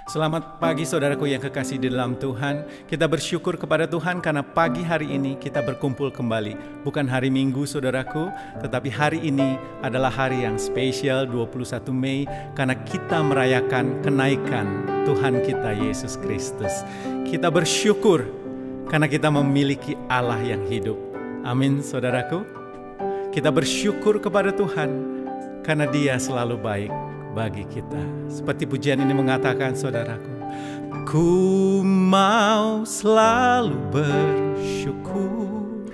Selamat pagi saudaraku yang kekasih di dalam Tuhan. Kita bersyukur kepada Tuhan karena pagi hari ini kita berkumpul kembali. Bukan hari Minggu saudaraku, tetapi hari ini adalah hari yang spesial 21 Mei karena kita merayakan kenaikan Tuhan kita Yesus Kristus. Kita bersyukur karena kita memiliki Allah yang hidup. Amin saudaraku. Kita bersyukur kepada Tuhan karena Dia selalu baik bagi kita. Seperti pujian ini mengatakan saudaraku, ku mau selalu bersyukur,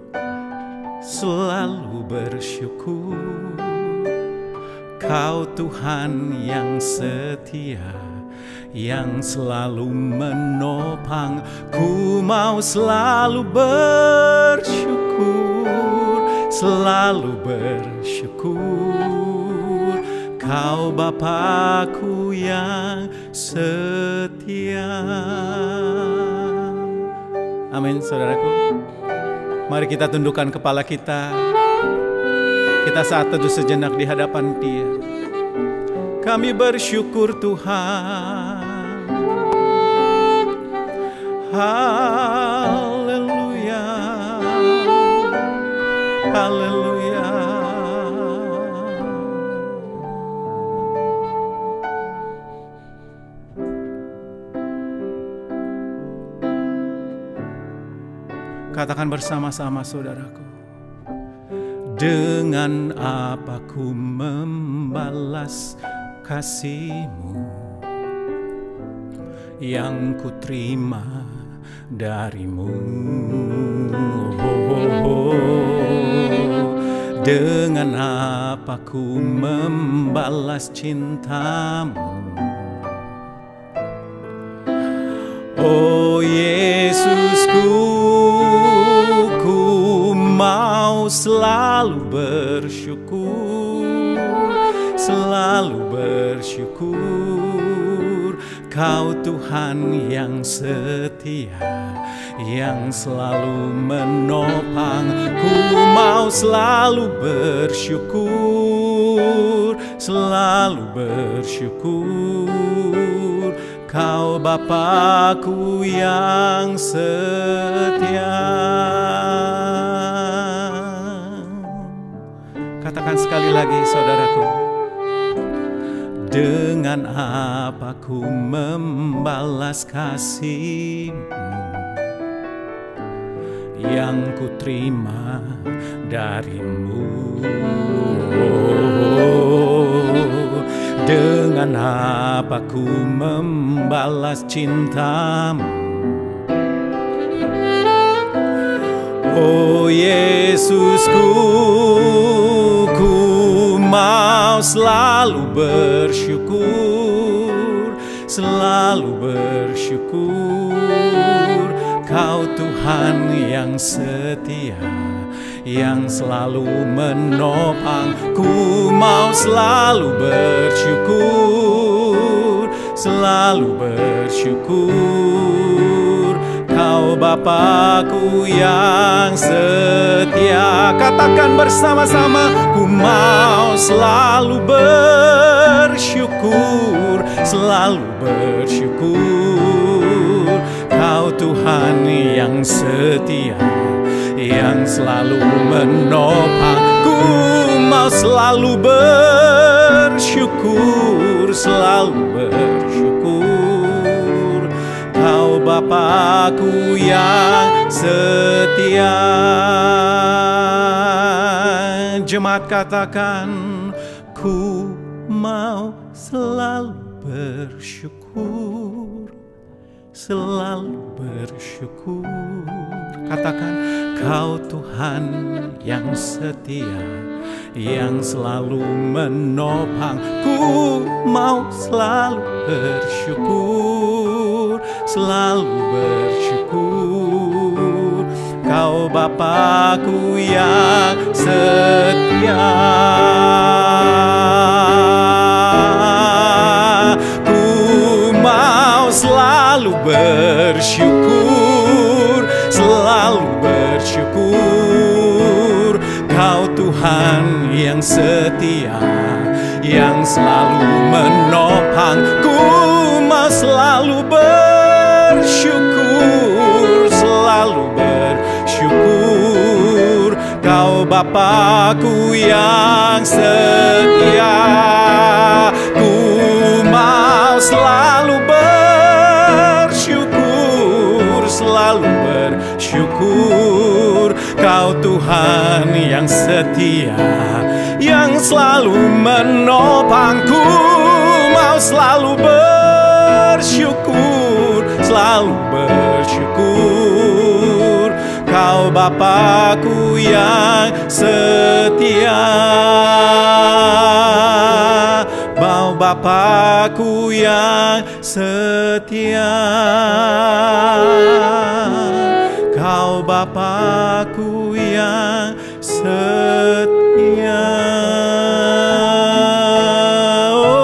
selalu bersyukur. Kau Tuhan yang setia, yang selalu menopang. Ku mau selalu bersyukur, selalu bersyukur. Kau Bapakku yang setia. Amin saudaraku. Mari kita tundukkan kepala kita. Kita saat teduh sejenak di hadapan Dia. Kami bersyukur Tuhan. Haleluya. Haleluya. Katakan bersama-sama saudaraku. Dengan apa ku membalas kasih-Mu yang ku terima dari-Mu. Dengan apa ku membalas cinta-Mu. Oh Yesusku, mau selalu bersyukur, selalu bersyukur. Kau Tuhan yang setia, yang selalu menopang. Ku mau selalu bersyukur, selalu bersyukur. Kau Bapakku yang setia. Katakan sekali lagi saudaraku. Dengan apa ku membalas kasih-Mu yang ku terima dari-Mu. Dengan apa ku membalas cinta-Mu. Oh Yesusku, ku mau selalu bersyukur, selalu bersyukur. Kau Tuhan yang setia, yang selalu menopang. Ku mau selalu bersyukur, selalu bersyukur. Kau Bapakku yang setia. Katakan bersama-sama. Ku mau selalu bersyukur, selalu bersyukur. Kau Tuhan yang setia, yang selalu menopang. Ku mau selalu bersyukur, selalu bersyukur. Kau Bapakku yang setia. Jemaat katakan, ku mau selalu bersyukur, selalu bersyukur. Katakan, Kau Tuhan yang setia, yang selalu menopang. Ku mau selalu bersyukur, selalu bersyukur. Kau Bapakku yang setia. Ku mau selalu bersyukur, selalu bersyukur. Kau Tuhan yang setia, yang selalu menopang. Ku mau selalu Bapa-Ku yang setia. Ku mau selalu bersyukur, selalu bersyukur. Kau Tuhan yang setia, yang selalu menopangku. Mau selalu bersyukur, selalu bersyukur. Kau Bapa-Ku yang setia. Mau Bapa-Ku yang setia. Kau Bapa-Ku yang setia. Oh,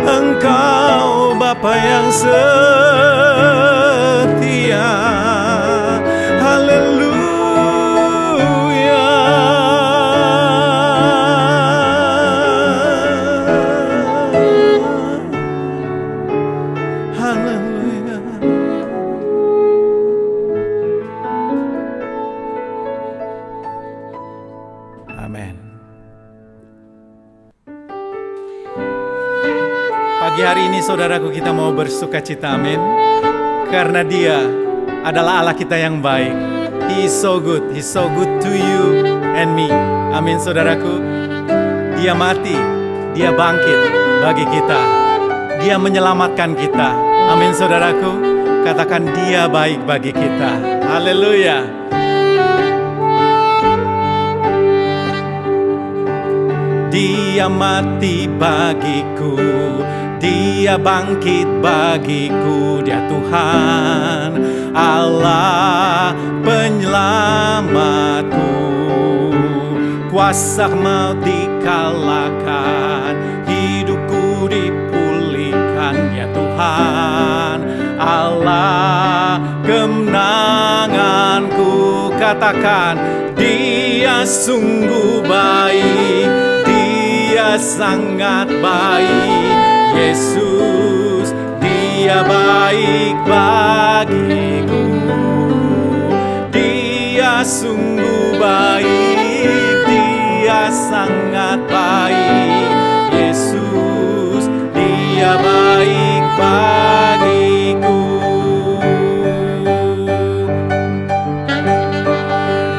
Engkau Bapa yang setia. Haleluya. Haleluya. Amin. Pagi hari ini saudaraku, kita mau bersukacita, amin. Karena Dia adalah Allah kita yang baik. He is so good. He is so good to you and me. Amin saudaraku. Dia mati, Dia bangkit bagi kita. Dia menyelamatkan kita. Amin saudaraku. Katakan Dia baik bagi kita. Haleluya. Dia mati bagiku, Dia bangkit bagiku. Dia Tuhan Allah penyelamatku. Kuasa maut dikalahkan, hidupku dipulihkan. Dia Tuhan Allah kemenanganku. Katakan Dia sungguh baik, Dia sangat baik. Yesus, Dia baik bagiku. Dia sungguh baik, Dia sangat baik. Yesus, Dia baik bagiku.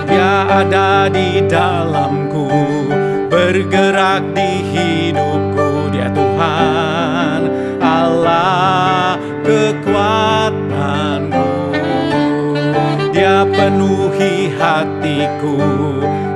Dia ada di dalamku, bergerak di hidupku. Dia Tuhan Allah kekuatanku. Dia penuhi hatiku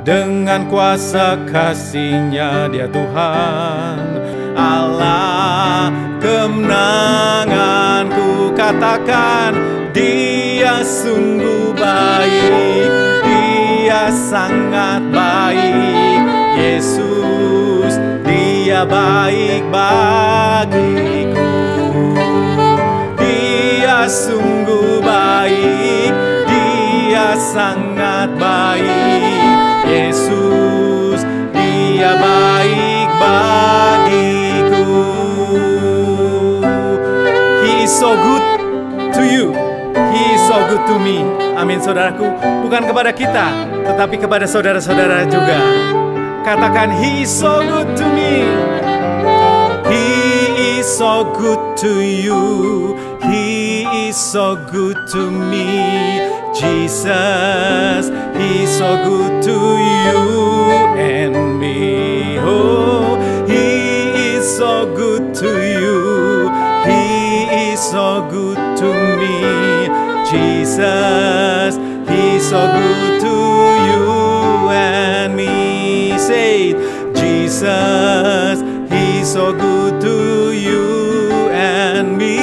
dengan kuasa kasih-Nya. Dia Tuhan Allah kemenanganku. Katakan Dia sungguh baik, Dia sangat baik. Yesus, Dia baik bagiku. Dia sungguh baik, Dia sangat baik. Yesus, Dia baik bagiku. He is so good to you. He is so good to me. Amin saudaraku. Bukan kepada kita, tetapi kepada saudara-saudara juga. Katakan He is so good to me. He is so good to you. He is so good to me. Jesus, He is so good to you and me. Oh, He is so good to you. He is so good to me. Jesus, He is so good to you and me. Say it. Jesus, He is so good to you and me.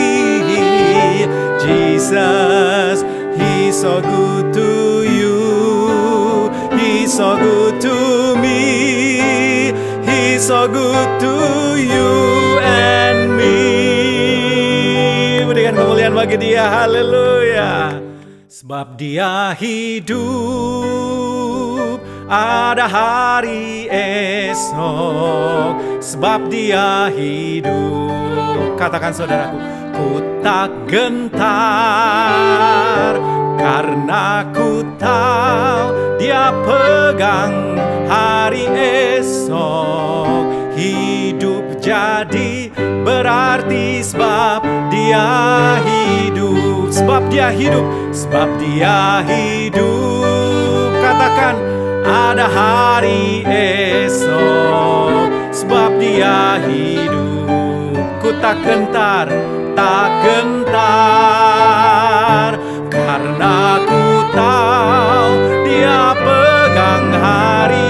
Jesus, He is so good to you. He is so good to me. He is so good to you and me. Berikan kemuliaan bagi Dia. Haleluya. Sebab Dia hidup, ada hari esok. Sebab Dia hidup. Katakan saudaraku, ku tak gentar karena ku tahu Dia pegang hari esok. Hidup jadi berarti sebab Dia hidup, sebab Dia hidup, sebab Dia hidup. Katakan, ada hari esok, sebab Dia hidup. Ku tak gentar, tak gentar, karena ku tahu Dia pegang hari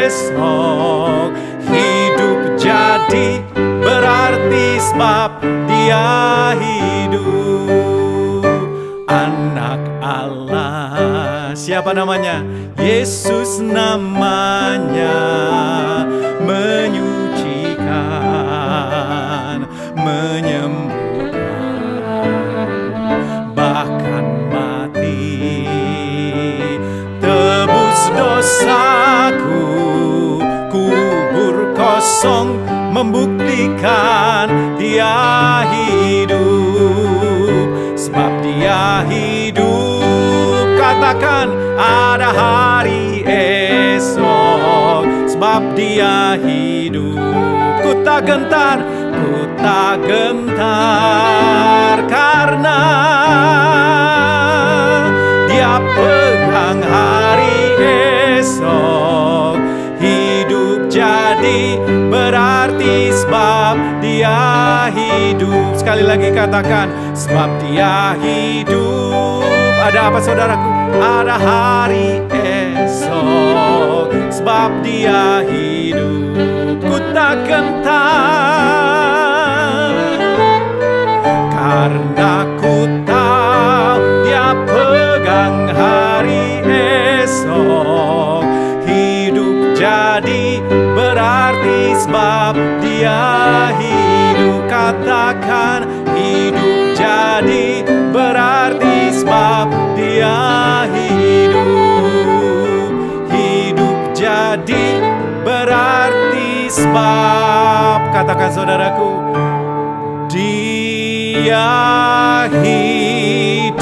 esok. Hidup jadi berarti sebab Dia hidup. Anak Allah, siapa namanya? Yesus namanya, menyucikan, menyembuhkan, bahkan mati, tebus dosaku. Kubur kosong membuktikan Dia hidup, sebab Dia hidup. Katakan, ada hari esok, sebab Dia hidup. Ku tak gentar, ku tak gentar, karena Dia pegang hari esok. Hidup jadi berarti sebab Dia hidup. Sekali lagi katakan, sebab Dia hidup. Ada apa saudaraku? Ada hari esok, sebab Dia hidup. Ku tak gentar, karena ku tahu Dia pegang hari esok. Hidup jadi berarti sebab Dia hidup. Katakan, hidup jadi berarti sebab Dia hidup. Hidup jadi berarti sebab, katakan saudaraku, Dia hidup.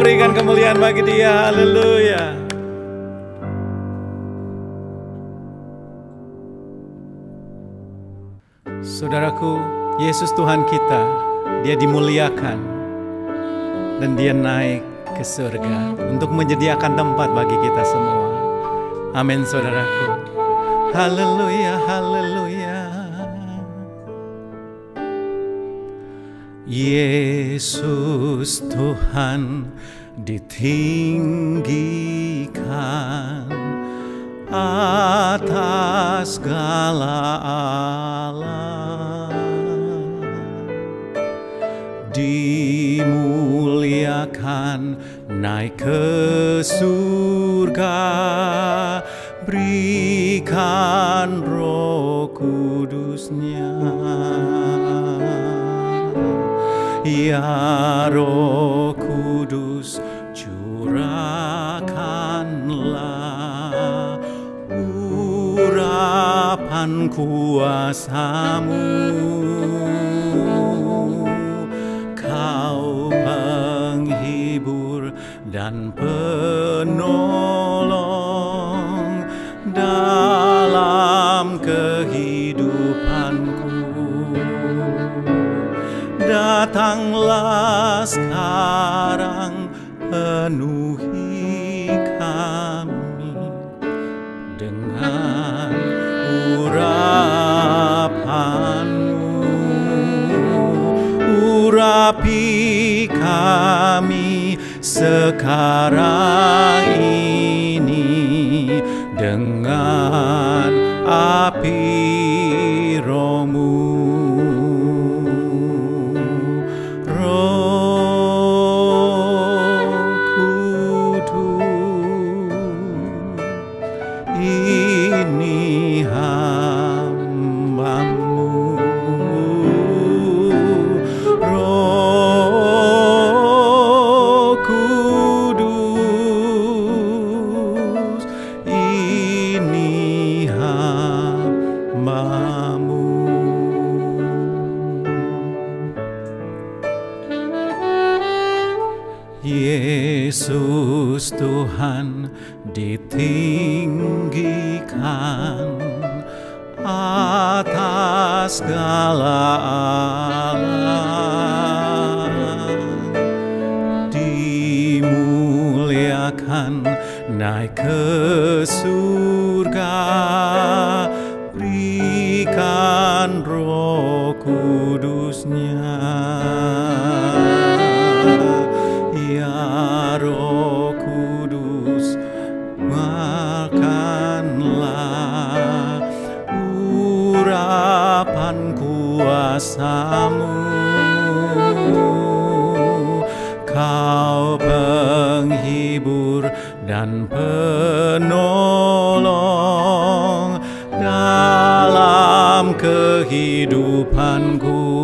Berikan kemuliaan bagi Dia. Haleluya. Saudaraku, Yesus Tuhan kita, Dia dimuliakan dan Dia naik ke surga untuk menyediakan tempat bagi kita semua. Amin saudaraku. Haleluya, haleluya. Yesus Tuhan ditinggikan atas segala alam, dimuliakan naik ke surga, berikan Roh Kudus-Nya. Ya Roh Kudus, curahkanlah urapan kuasa-Mu. Kau penghibur dan penolong dalam kehidupanku. Datanglah sekarang, penuhi kami dengan urapan-Mu. Urapi kami sekarang ini dengan api Roh-Mu. Ini hamba-Mu, Roh Kudus. Ini hamba-Mu. Yesus Tuhan ditinggikan atas segala alam, dimuliakan naik ke surga, berikan Roh Kudus-Nya. Ya Roh Kudus, makanlah urapan kuasa-Mu. Kau penghibur dan penolong dalam kehidupanku.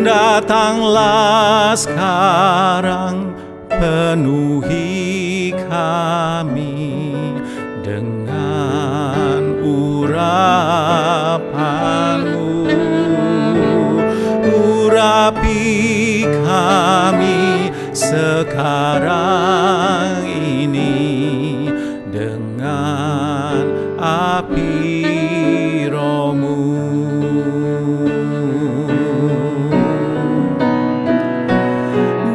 Datanglah sekarang, penuhi kami dengan urapan-Mu. Urapi kami sekarang ini dengan api Roh-Mu.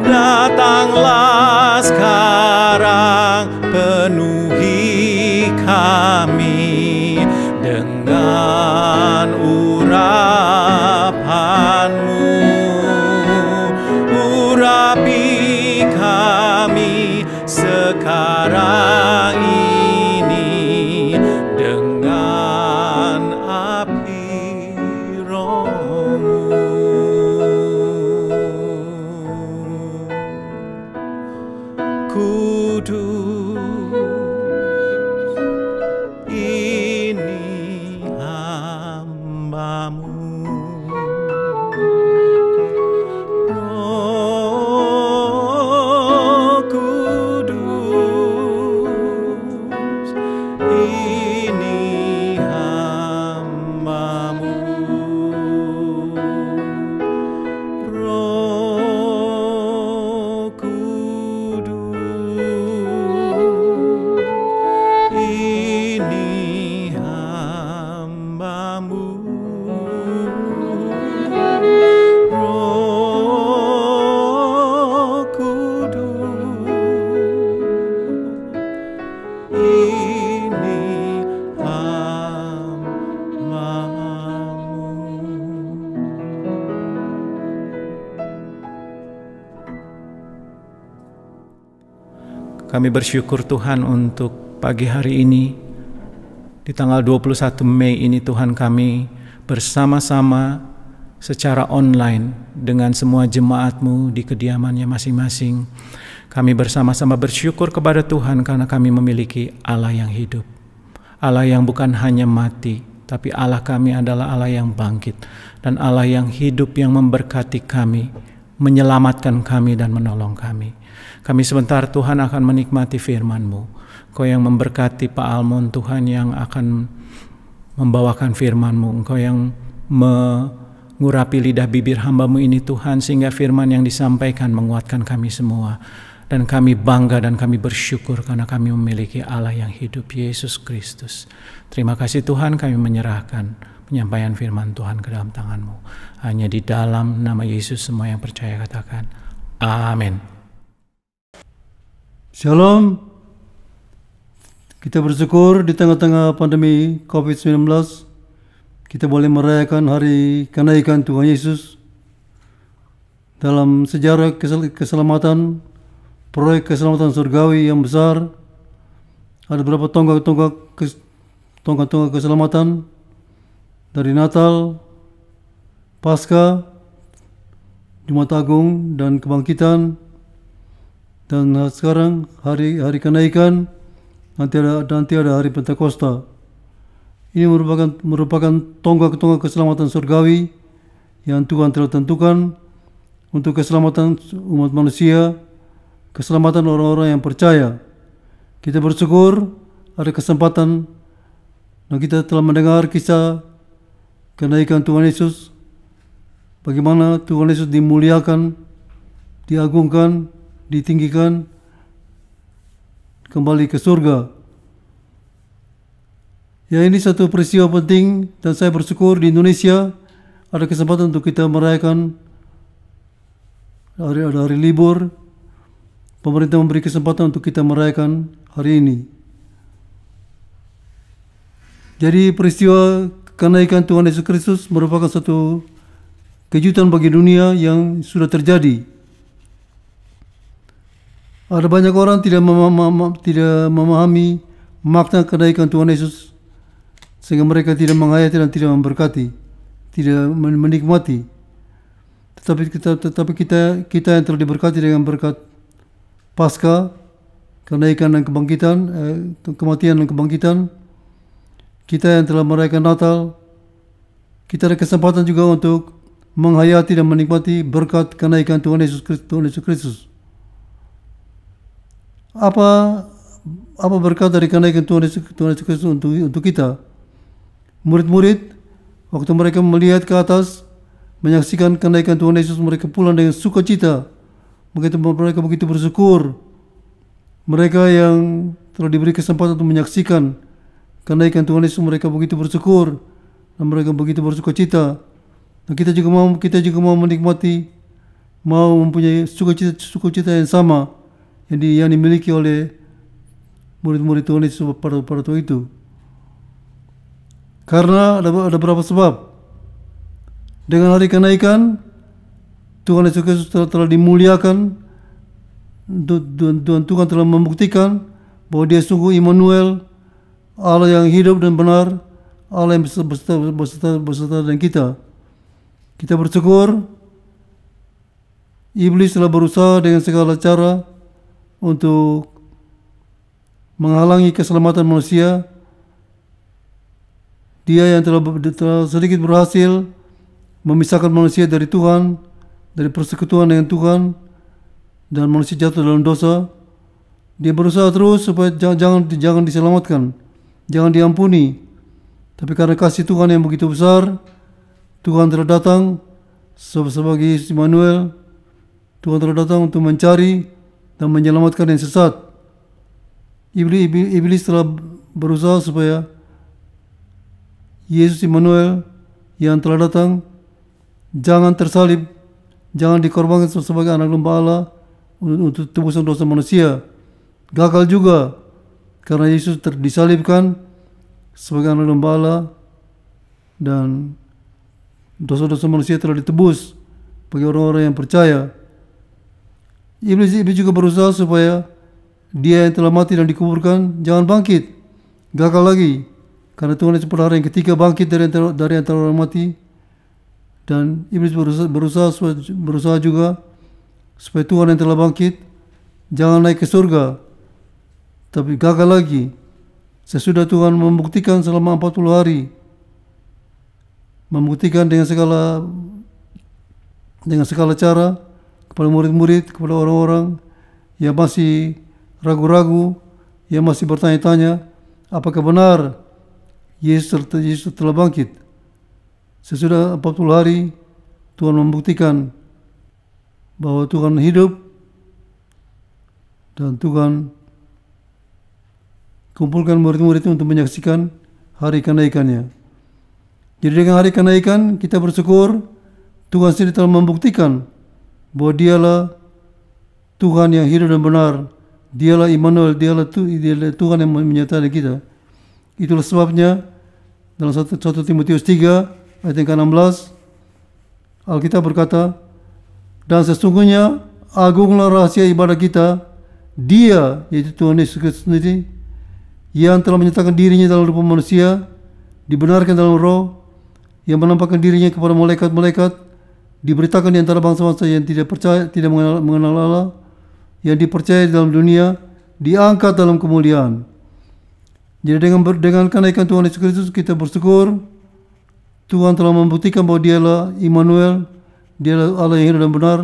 Datanglah sekarang, penuhi kami dengan urapan-Mu. Urapi kami sekarang ini dengan api Roh-Mu. Kudus, ini hamba-Mu. Roh Kudus, ini hamba-Mu. Roh Kudus, ini hamba-Mu. Roh Kudus, ini hamba-Mu. Kami bersyukur Tuhan untuk pagi hari ini. Di tanggal 21 Mei ini Tuhan, kami bersama-sama secara online dengan semua jemaat-Mu di kediamannya masing-masing. Kami bersama-sama bersyukur kepada Tuhan karena kami memiliki Allah yang hidup. Allah yang bukan hanya mati, tapi Allah kami adalah Allah yang bangkit. Dan Allah yang hidup, yang memberkati kami, menyelamatkan kami dan menolong kami. Kami sebentar Tuhan akan menikmati firman-Mu. Engkau yang memberkati Pak Almon Tuhan, yang akan membawakan firman-Mu. Engkau yang mengurapi lidah bibir hamba-Mu ini Tuhan, sehingga firman yang disampaikan menguatkan kami semua. Dan kami bangga dan kami bersyukur karena kami memiliki Allah yang hidup, Yesus Kristus. Terima kasih Tuhan, kami menyerahkan penyampaian firman Tuhan ke dalam tangan-Mu. Hanya di dalam nama Yesus semua yang percaya katakan, amin. Shalom. Kita bersyukur di tengah-tengah pandemi COVID-19 kita boleh merayakan hari kenaikan Tuhan Yesus. Dalam sejarah keselamatan, proyek keselamatan surgawi yang besar, ada beberapa tonggak-tonggak keselamatan dari Natal, Paskah, Jumat Agung, dan Kebangkitan. Dan sekarang hari kenaikan, nanti ada hari Pentakosta. Ini merupakan tonggak-tonggak keselamatan surgawi yang Tuhan telah tentukan untuk keselamatan umat manusia, keselamatan orang-orang yang percaya. Kita bersyukur ada kesempatan dan kita telah mendengar kisah kenaikan Tuhan Yesus, bagaimana Tuhan Yesus dimuliakan diagungkan, ditinggikan kembali ke surga. Ya, ini satu peristiwa penting dan saya bersyukur di Indonesia ada kesempatan untuk kita merayakan hari libur. Pemerintah memberi kesempatan untuk kita merayakan hari ini. Jadi peristiwa kenaikan Tuhan Yesus Kristus merupakan satu kejutan bagi dunia yang sudah terjadi. Ada banyak orang tidak memahami makna kenaikan Tuhan Yesus, sehingga mereka tidak menghayati dan tidak memberkati, tidak menikmati. Tetapi kita yang telah diberkati dengan berkat Paskah, kenaikan dan kebangkitan, kematian dan kebangkitan, kita yang telah merayakan Natal, kita ada kesempatan juga untuk menghayati dan menikmati berkat kenaikan Tuhan Yesus Kristus. Apa berkat dari kenaikan Tuhan Yesus Kristus untuk kita? Murid-murid, waktu mereka melihat ke atas, menyaksikan kenaikan Tuhan Yesus, mereka pulang dengan sukacita. Mereka begitu bersyukur. Mereka yang telah diberi kesempatan untuk menyaksikan kenaikan Tuhan Yesus, mereka begitu bersyukur dan mereka begitu bersukacita. Dan kita juga mau menikmati, mau mempunyai sukacita yang sama yang dimiliki oleh murid-murid Tuhan Yesus pada waktu itu. Karena ada beberapa sebab. Dengan hari kenaikan, Tuhan Yesus Kristus telah dimuliakan. Tuhan telah membuktikan bahwa Dia sungguh Immanuel, Allah yang hidup dan benar, Allah yang beserta dengan kita. Kita bersyukur. Iblis telah berusaha dengan segala cara untuk menghalangi keselamatan manusia. Dia yang telah sedikit berhasil memisahkan manusia dari Tuhan, dari persekutuan dengan Tuhan, dan manusia jatuh dalam dosa. Dia berusaha terus supaya jangan diselamatkan, jangan diampuni. Tapi karena kasih Tuhan yang begitu besar, Tuhan telah datang sebagai Immanuel. Tuhan telah datang untuk mencari dan menyelamatkan yang sesat. Iblis telah berusaha supaya Yesus Immanuel yang telah datang jangan tersalib, jangan dikorbankan sebagai anak domba Allah untuk tebusan dosa manusia. Gagal juga karena Yesus disalibkan sebagai anak domba Allah dan dosa-dosa manusia telah ditebus bagi orang-orang yang percaya. Iblis juga berusaha supaya Dia yang telah mati dan dikuburkan jangan bangkit. Gagal lagi karena Tuhan Yesus pada hari yang ketiga bangkit dari antara orang mati. Dan iblis berusaha juga supaya Tuhan yang telah bangkit jangan naik ke surga. Tapi gagal lagi. Sesudah Tuhan membuktikan selama 40 hari, membuktikan dengan segala cara kepada murid-murid, kepada orang-orang yang masih ragu-ragu, yang masih bertanya-tanya apakah benar Yesus telah bangkit. Sesudah 40 hari Tuhan membuktikan bahwa Tuhan hidup dan Tuhan kumpulkan murid-murid itu untuk menyaksikan hari kenaikannya. Jadi dengan hari kenaikan kita bersyukur Tuhan sendiri telah membuktikan bahwa Dialah Tuhan yang hidup dan benar. Dialah Immanuel, Dialah Tuhan yang menyertai kita. Itulah sebabnya dalam 1 Timotius 3 ayat yang ke-16 Alkitab berkata, dan sesungguhnya agunglah rahasia ibadah kita, Dia, yaitu Tuhan Yesus Kristus sendiri, yang telah menyatakan dirinya dalam rupa manusia, dibenarkan dalam roh, yang menampakkan dirinya kepada malaikat-malaikat, diberitakan di antara bangsa-bangsa yang tidak percaya, tidak mengenal Allah, yang dipercaya dalam dunia, diangkat dalam kemuliaan. Jadi dengan kenaikan Tuhan Yesus Kristus kita bersyukur Tuhan telah membuktikan bahwa Dialah Immanuel, Dialah Allah yang hidup dan benar,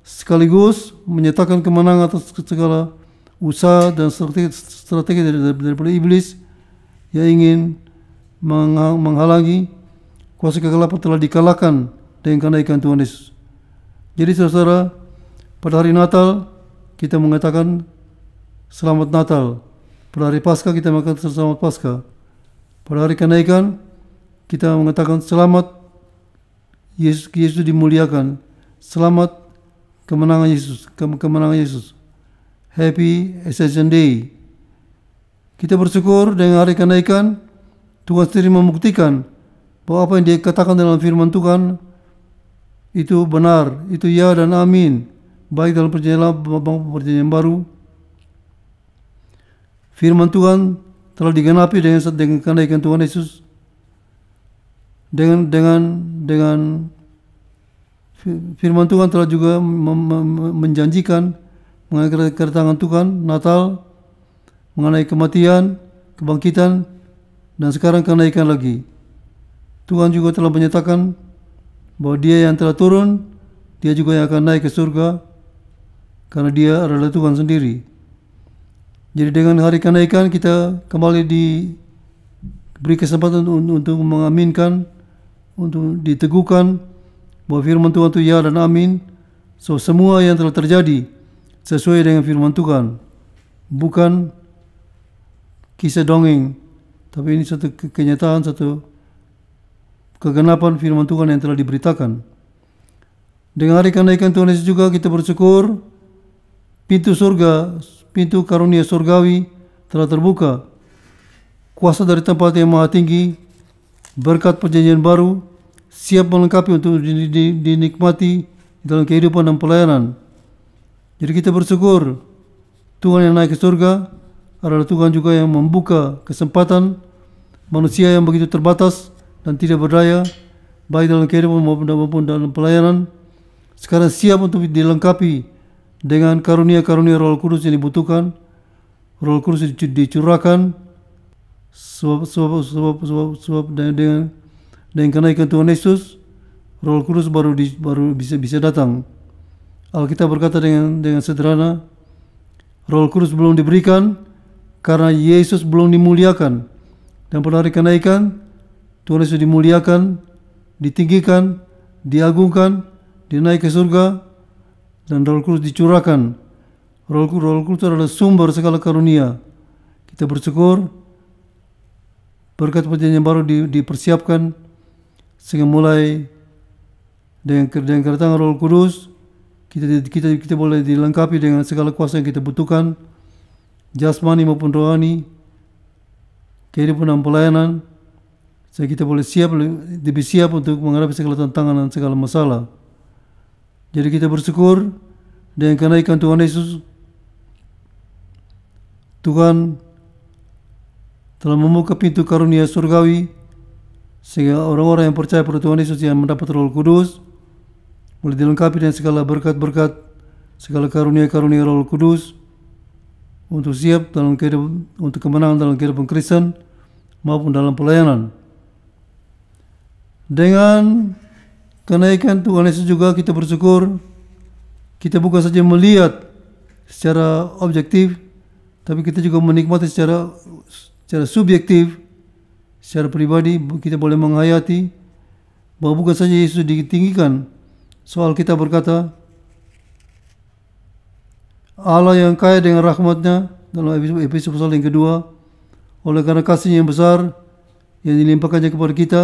sekaligus menyatakan kemenangan atas segala usaha dan strategi daripada iblis yang ingin menghalangi. Kuasa kegelapan telah dikalahkan dengan kenaikan Tuhan Yesus. Jadi saudara, Pada hari Natal kita mengatakan Selamat Natal. Pada hari Paskah kita mengatakan Selamat Paskah. Pada hari kenaikan kita mengatakan Selamat Yesus dimuliakan. Selamat kemenangan Yesus. Happy Ascension Day. Kita bersyukur dengan hari kenaikan Tuhan sendiri membuktikan bahwa apa yang Dia katakan dalam firman Tuhan itu benar, itu ya dan amin. Baik dalam perjanjian baru, firman Tuhan telah digenapi dengan kenaikan Tuhan Yesus. Dengan firman Tuhan telah juga menjanjikan mengenai kedatangan Tuhan, Natal, mengenai kematian, kebangkitan, dan sekarang kenaikan lagi. Tuhan juga telah menyatakan bahwa Dia yang telah turun, Dia juga yang akan naik ke surga, karena Dia adalah Tuhan sendiri. Jadi dengan hari kenaikan kita kembali diberi kesempatan untuk mengaminkan, untuk diteguhkan bahwa firman Tuhan itu ya dan amin. So semua yang telah terjadi sesuai dengan firman Tuhan, bukan kisah dongeng, tapi ini satu kenyataan, satu kegenapan firman Tuhan yang telah diberitakan. Dengan hari kenaikan Tuhan Yesus juga kita bersyukur pintu surga, pintu karunia surgawi telah terbuka. Kuasa dari tempat yang maha tinggi, berkat perjanjian baru siap melengkapi untuk dinikmati dalam kehidupan dan pelayanan. Jadi kita bersyukur Tuhan yang naik ke surga adalah Tuhan juga yang membuka kesempatan manusia yang begitu terbatas dan tidak berdaya, baik dalam kehidupan maupun dalam pelayanan, sekarang siap untuk dilengkapi dengan karunia-karunia Roh Kudus yang dibutuhkan. Roh Kudus dicurahkan sebab dengan kenaikan Tuhan Yesus, Roh Kudus baru bisa datang. Alkitab berkata dengan sederhana, Roh Kudus belum diberikan karena Yesus belum dimuliakan. Dan pada hari kenaikan Tuhan Yesus dimuliakan, ditinggikan, diagungkan, dinaik ke surga, dan Roh Kudus dicurahkan. Roh Kudus adalah sumber segala karunia. Kita bersyukur berkat perjanjian baru dipersiapkan sehingga mulai dengan kedatangan Roh Kudus kita boleh dilengkapi dengan segala kuasa yang kita butuhkan, jasmani maupun rohani, kehidupan dan pelayanan, sehingga kita boleh lebih siap untuk menghadapi segala tantangan dan segala masalah. Jadi kita bersyukur dengan kenaikan Tuhan Yesus, Tuhan telah membuka pintu karunia surgawi sehingga orang-orang yang percaya pada Tuhan Yesus yang mendapat Roh Kudus boleh dilengkapi dengan segala berkat-berkat, segala karunia-karunia Roh Kudus untuk siap dalam kehidupan, untuk kemenangan dalam kehidupan Kristen maupun dalam pelayanan. Dengan kenaikan Tuhan Yesus juga kita bersyukur kita bukan saja melihat secara objektif, tapi kita juga menikmati secara subjektif, secara pribadi. Kita boleh menghayati bahwa bukan saja Yesus ditinggikan. Soal kita berkata Allah yang kaya dengan rahmatnya dalam Efesus pasal yang kedua, oleh karena kasihnya yang besar yang dilimpahkannya kepada kita,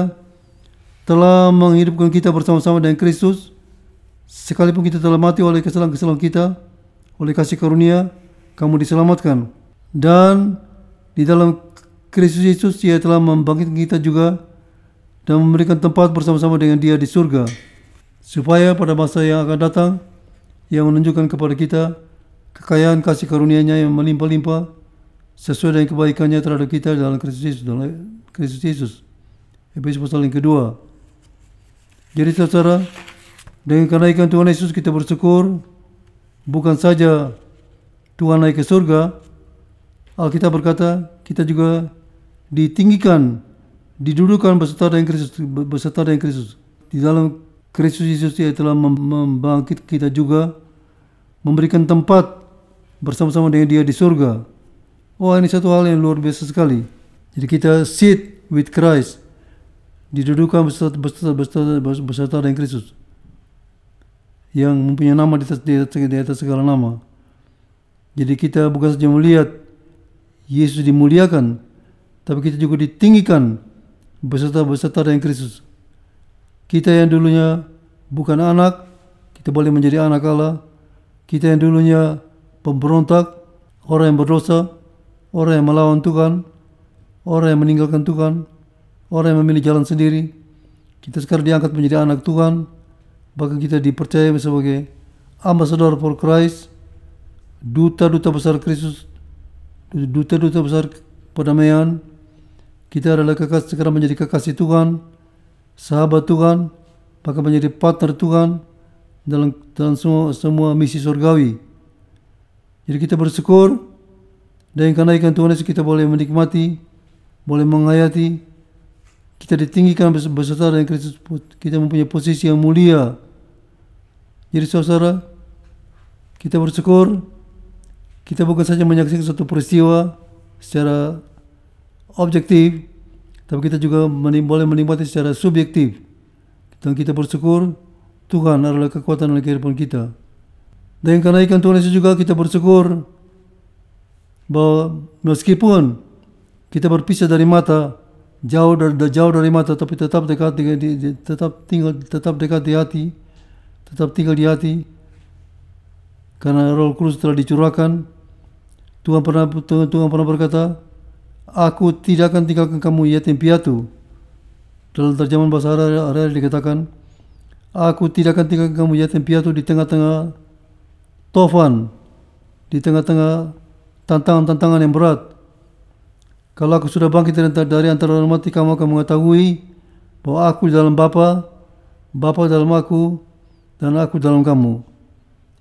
telah menghidupkan kita bersama-sama dengan Kristus, sekalipun kita telah mati oleh kesalahan-kesalahan kita, oleh kasih karunia kamu diselamatkan. Dan di dalam Kristus Yesus Dia telah membangkitkan kita juga dan memberikan tempat bersama-sama dengan Dia di surga, supaya pada masa yang akan datang yang menunjukkan kepada kita kekayaan kasih karunia-Nya yang melimpah-limpah sesuai dengan kebaikannya terhadap kita dalam Kristus Yesus. Efesus pasal yang kedua. Jadi saudara, dengan kenaikan Tuhan Yesus kita bersyukur bukan saja Tuhan naik ke surga, Alkitab berkata kita juga ditinggikan, didudukan beserta dengan Kristus. Di dalam Kristus Yesus Dia telah membangkit kita juga, memberikan tempat bersama-sama dengan Dia di surga. Oh, ini satu hal yang luar biasa sekali. Jadi kita sit with Christ, didudukan beserta dengan Kristus. yang mempunyai nama di atas segala nama. Jadi kita bukan saja melihat Yesus dimuliakan, tapi kita juga ditinggikan beserta dengan Kristus. Kita yang dulunya bukan anak, kita boleh menjadi anak Allah. Kita yang dulunya pemberontak, orang yang berdosa, orang yang melawan Tuhan, orang yang meninggalkan Tuhan, orang yang memilih jalan sendiri, kita sekarang diangkat menjadi anak Tuhan. Bahkan kita dipercaya sebagai ambassador for Christ, duta-duta besar Kristus, duta-duta besar perdamaian. Kita adalah sekarang menjadi kekasih Tuhan, sahabat Tuhan, bahkan menjadi partner Tuhan dalam semua misi surgawi. Jadi kita bersyukur, dan kenaikan Tuhan Yesus kita boleh menikmati, boleh menghayati. Kita ditinggikan beserta dengan Kristus. Kita mempunyai posisi yang mulia. Jadi saudara, kita bersyukur. Kita bukan saja menyaksikan satu peristiwa secara objektif, tapi kita juga boleh menikmati secara subjektif. Dan kita bersyukur Tuhan adalah kekuatan dalam kehidupan kita. Dan kenaikan Tuhan Yesus juga kita bersyukur bahwa meskipun kita berpisah dari mata, jauh dari mata, tapi tetap dekat di hati, tetap tinggal di hati, karena Roh Kudus telah dicurahkan. Tuhan pernah berkata, "Aku tidak akan tinggalkan kamu yatim piatu." Dalam terjemahan bahasa Arab dikatakan, "Aku tidak akan tinggalkan kamu yatim piatu di tengah-tengah tofan, di tengah-tengah tantangan-tantangan yang berat. Kalau aku sudah bangkit dari antara orang mati, kamu akan mengetahui bahwa aku di dalam Bapa, Bapa dalam aku, dan aku dalam kamu."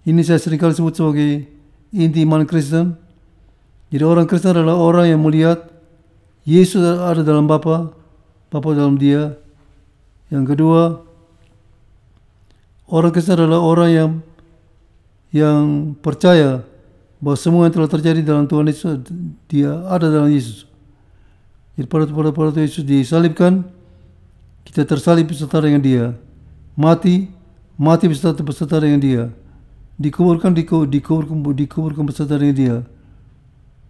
Ini saya seringkali sebut sebagai inti iman Kristen. Jadi orang Kristen adalah orang yang melihat Yesus ada dalam Bapa, Bapa dalam dia. Yang kedua, orang Kristen adalah orang yang percaya bahwa semua yang telah terjadi dalam Tuhan Yesus, dia ada dalam Yesus. Jadi pada Yesus disalibkan, kita tersalib beserta dengan dia. Mati beserta dengan dia. Dikuburkan beserta dengan dia.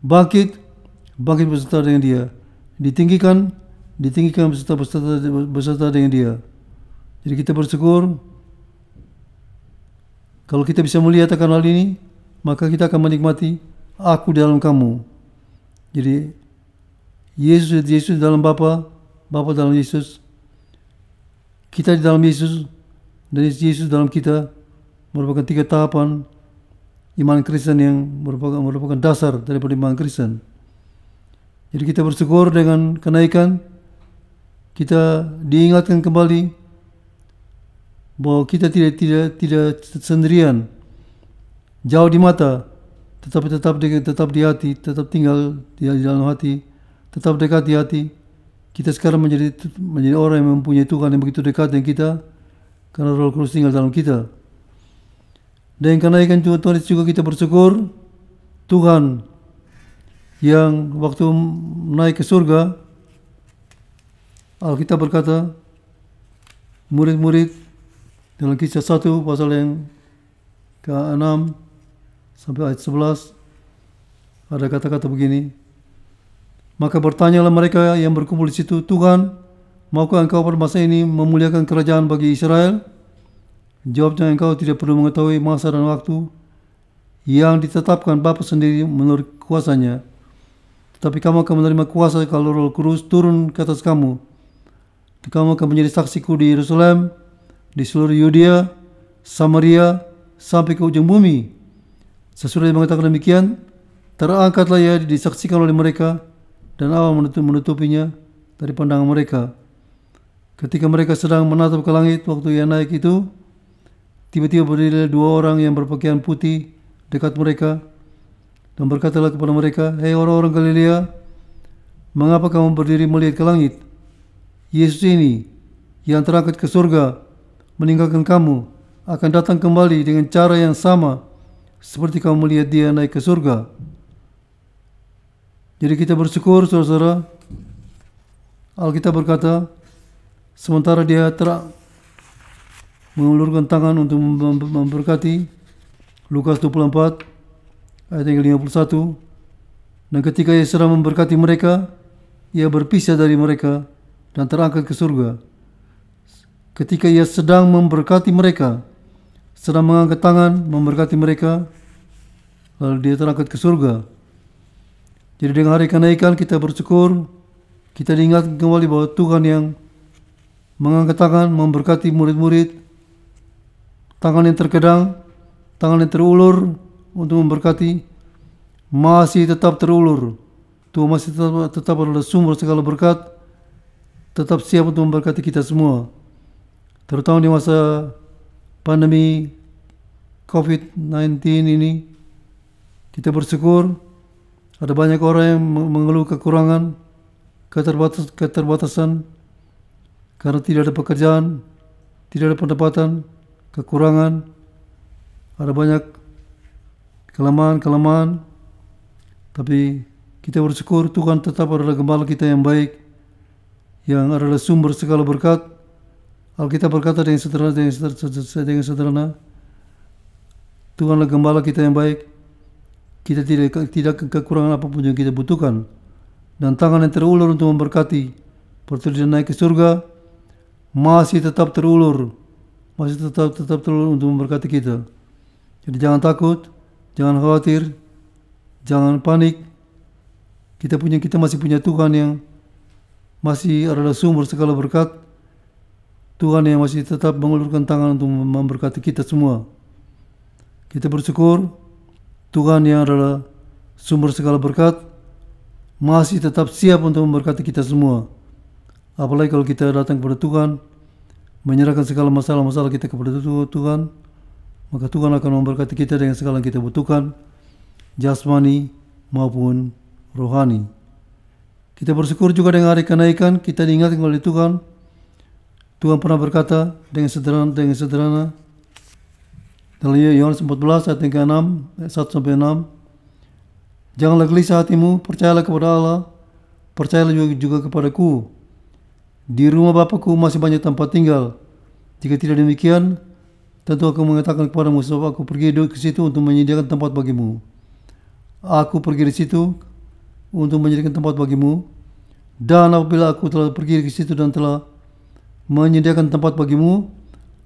Bangkit beserta dengan dia. Ditinggikan beserta dengan dia. Jadi kita bersyukur kalau kita bisa melihat akan hal ini, maka kita akan menikmati aku dalam kamu. Jadi Yesus dalam Bapa, Bapa dalam Yesus, kita di dalam Yesus, dan Yesus dalam kita, merupakan 3 tahapan iman Kristen yang merupakan dasar daripada iman Kristen. Jadi kita bersyukur dengan kenaikan, kita diingatkan kembali bahwa kita tidak sendirian, jauh di mata, tetapi tetap di hati, tetap tinggal di dalam hati, tetap dekat di hati. Kita sekarang menjadi orang yang mempunyai Tuhan yang begitu dekat dengan kita, karena Roh Kudus tinggal dalam kita. Dan kenaikan Tuhan juga kita bersyukur Tuhan yang waktu naik ke surga, Alkitab berkata, murid-murid dalam Kisah 1 pasal yang ke-6 sampai ayat 11 ada kata-kata begini, "Maka bertanyalah mereka yang berkumpul di situ, Tuhan, maukah engkau pada masa ini memuliakan kerajaan bagi Israel?" Jawabnya, "Engkau tidak perlu mengetahui masa dan waktu yang ditetapkan Bapa sendiri menurut kuasanya. Tetapi kamu akan menerima kuasa kalau Roh Kudus turun ke atas kamu. Kamu akan menjadi saksiku di Yerusalem, di seluruh Yudea, Samaria, sampai ke ujung bumi." Sesudah dia mengatakan demikian, terangkatlah ia disaksikan oleh mereka, dan awan menutupinya dari pandangan mereka. Ketika mereka sedang menatap ke langit waktu ia naik itu, tiba-tiba berdiri 2 orang yang berpakaian putih dekat mereka dan berkatalah kepada mereka, "Hei orang-orang Galilea, mengapa kamu berdiri melihat ke langit? Yesus ini yang terangkat ke surga meninggalkan kamu akan datang kembali dengan cara yang sama seperti kamu melihat dia naik ke surga." Jadi kita bersyukur saudara-saudara, Alkitab berkata, sementara dia mengulurkan tangan untuk memberkati. Lukas 24 ayat yang 51. Dan ketika ia sedang memberkati mereka, ia berpisah dari mereka dan terangkat ke surga. Ketika ia sedang memberkati mereka, sedang mengangkat tangan memberkati mereka, lalu dia terangkat ke surga. Jadi dengan hari kenaikan kita bersyukur, kita diingatkan kembali bahwa Tuhan yang mengangkat tangan memberkati murid-murid, tangan yang terkadang, tangan yang terulur untuk memberkati, masih tetap terulur. Tuhan masih tetap adalah sumber segala berkat, tetap siap untuk memberkati kita semua. Terutama di masa pandemi COVID-19 ini, kita bersyukur ada banyak orang yang mengeluh kekurangan, keterbatasan karena tidak ada pekerjaan, tidak ada pendapatan, kekurangan, ada banyak kelemahan, tapi kita bersyukur Tuhan tetap adalah gembala kita yang baik, yang adalah sumber segala berkat. Alkitab berkata dengan sederhana, Tuhanlah gembala kita yang baik. Kita tidak kekurangan apapun yang kita butuhkan, dan tangan yang terulur untuk memberkati, seperti dia naik ke surga, masih tetap terulur, masih tetap terulur untuk memberkati kita. Jadi jangan takut, jangan khawatir, jangan panik. Kita masih punya Tuhan yang masih adalah sumber segala berkat. Tuhan yang masih tetap mengulurkan tangan untuk memberkati kita semua. Kita bersyukur Tuhan yang adalah sumber segala berkat masih tetap siap untuk memberkati kita semua. Apalagi kalau kita datang kepada Tuhan, menyerahkan segala masalah-masalah kita kepada Tuhan, maka Tuhan akan memberkati kita dengan segala yang kita butuhkan, jasmani maupun rohani. Kita bersyukur juga dengan hari kenaikan, kita diingatkan oleh Tuhan. Tuhan pernah berkata dengan sederhana dalam Yohanes 14 ayat 1 sampai 6. Janganlah gelisah hatimu, percayalah kepada Allah, percayalah juga kepadaku. Di rumah Bapakku masih banyak tempat tinggal. Jika tidak demikian, tentu aku mengatakan kepadamu, sebab aku pergi ke situ untuk menyediakan tempat bagimu. Aku pergi di situ untuk menyediakan tempat bagimu, dan apabila aku telah pergi ke situ dan telah menyediakan tempat bagimu,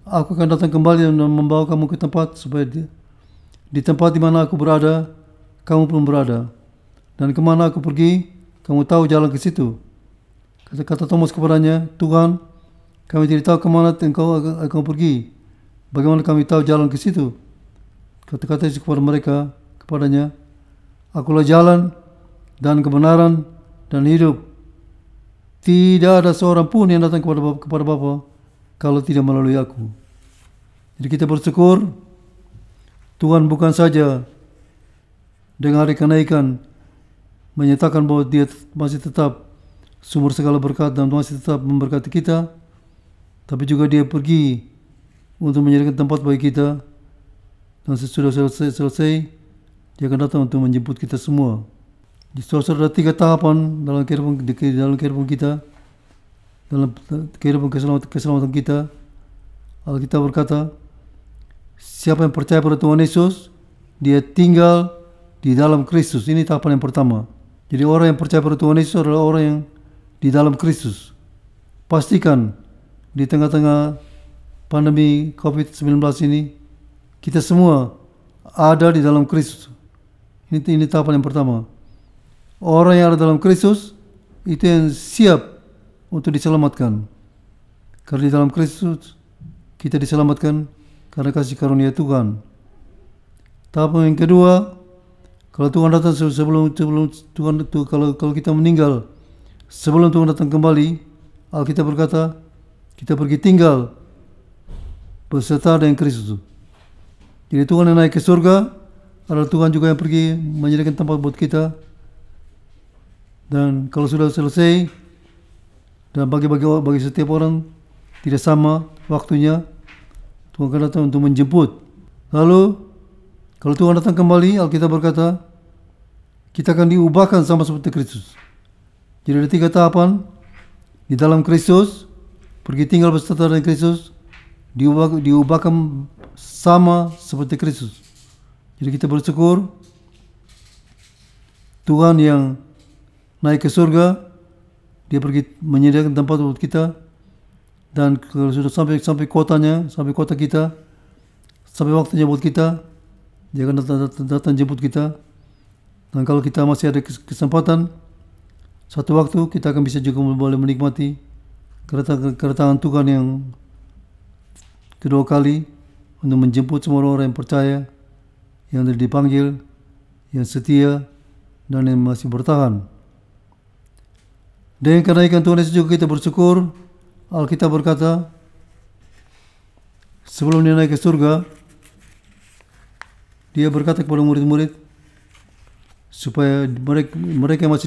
aku akan datang kembali dan membawa kamu ke tempat, supaya di tempat di mana aku berada, kamu pun berada. Dan kemana aku pergi, kamu tahu jalan ke situ. Kata Thomas kepadanya, Tuhan, kami tidak tahu kemana engkau akan pergi. Bagaimana kami tahu jalan ke situ? Kata-kata Yesus kepadanya, akulah jalan dan kebenaran dan hidup. Tidak ada seorang pun yang datang kepada Bapa kalau tidak melalui aku. Jadi kita bersyukur Tuhan bukan saja dengan hari kenaikan menyatakan bahwa dia masih tetap sumber segala berkat dan masih tetap memberkati kita, tapi juga dia pergi untuk menyediakan tempat bagi kita, dan sesudah selesai dia akan datang untuk menjemput kita semua. Di saudara ada 3 tahapan dalam kehidupan kita, dalam kehidupan keselamatan kita. Alkitab berkata, siapa yang percaya pada Tuhan Yesus, dia tinggal di dalam Kristus. Ini tahapan yang pertama. Jadi orang yang percaya pada Tuhan Yesus adalah orang yang di dalam Kristus. Pastikan di tengah-tengah pandemi COVID-19 ini, kita semua ada di dalam Kristus. Ini tahapan yang pertama. Orang yang ada dalam Kristus itu yang siap untuk diselamatkan. Karena di dalam Kristus kita diselamatkan karena kasih karunia Tuhan. Tahapan yang kedua, kalau Tuhan datang sebelum Tuhan itu, kalau kita meninggal sebelum Tuhan datang kembali, Alkitab berkata kita pergi tinggal beserta dengan Kristus. Jadi Tuhan yang naik ke surga adalah Tuhan juga yang pergi menyediakan tempat buat kita. Dan kalau sudah selesai, dan bagi setiap orang tidak sama waktunya, Tuhan akan datang untuk menjemput. Lalu kalau Tuhan datang kembali, Alkitab berkata kita akan diubahkan sama seperti Kristus. Jadi ada 3 tahapan. Di dalam Kristus, pergi tinggal beserta dengan Kristus, diubahkan sama seperti Kristus. Jadi kita bersyukur Tuhan yang naik ke surga, dia pergi menyediakan tempat buat kita, dan kalau sudah sampai kotanya, sampai kota kita, sampai waktunya buat kita, dia akan datang jemput kita. Dan kalau kita masih ada kesempatan, satu waktu kita akan bisa juga boleh menikmati kedatangan Tuhan yang kedua kali untuk menjemput semua orang yang percaya, yang dipanggil, yang setia, dan yang masih bertahan. Dan kenaikan Tuhan Yesus juga kita bersyukur. Alkitab berkata, sebelum dia naik ke surga, dia berkata kepada murid-murid supaya mereka masih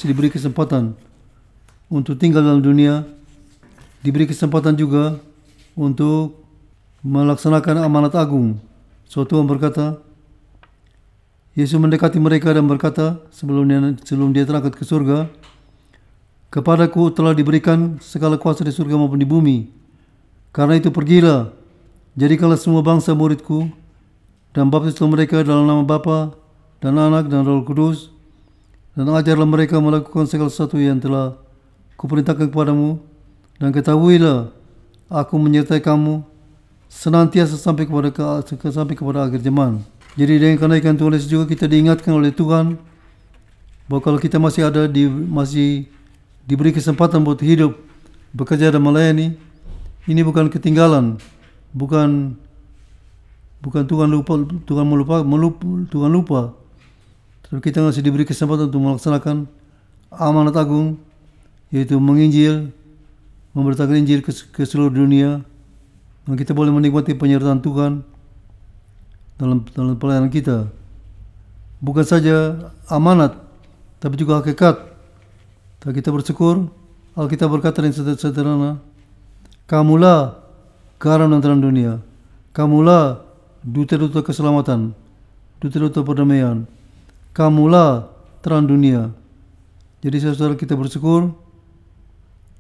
diberi kesempatan untuk tinggal dalam dunia, diberi kesempatan juga untuk melaksanakan amanat agung. So Tuhan berkata, Yesus mendekati mereka dan berkata sebelum dia terangkat ke surga, kepadaku telah diberikan segala kuasa di surga maupun di bumi. Karena itu pergilah, jadikanlah semua bangsa muridku, dan baptislah mereka dalam nama Bapa dan Anak dan Roh Kudus, dan ajarlah mereka melakukan segala sesuatu yang telah kuperintahkan kepadamu, dan ketahuilah aku menyertai kamu senantiasa sampai kepada akhir zaman. Jadi dengan kenaikan Tuhan Yesus juga kita diingatkan oleh Tuhan bahwa kalau kita masih diberi kesempatan buat hidup, bekerja dan melayani, ini bukan ketinggalan, bukan Tuhan lupa. Tapi kita masih diberi kesempatan untuk melaksanakan amanat agung, yaitu menginjil, memberitakan Injil ke seluruh dunia, dan kita boleh menikmati penyertaan Tuhan dalam pelayanan kita. Bukan saja amanat, tapi juga hakikat. Dan kita bersyukur, Alkitab berkata dengan sederhana, kamulah garam dan terang dunia, kamulah duta-duta keselamatan, duta-duta perdamaian, kamulah terang dunia. Jadi saudara, kita bersyukur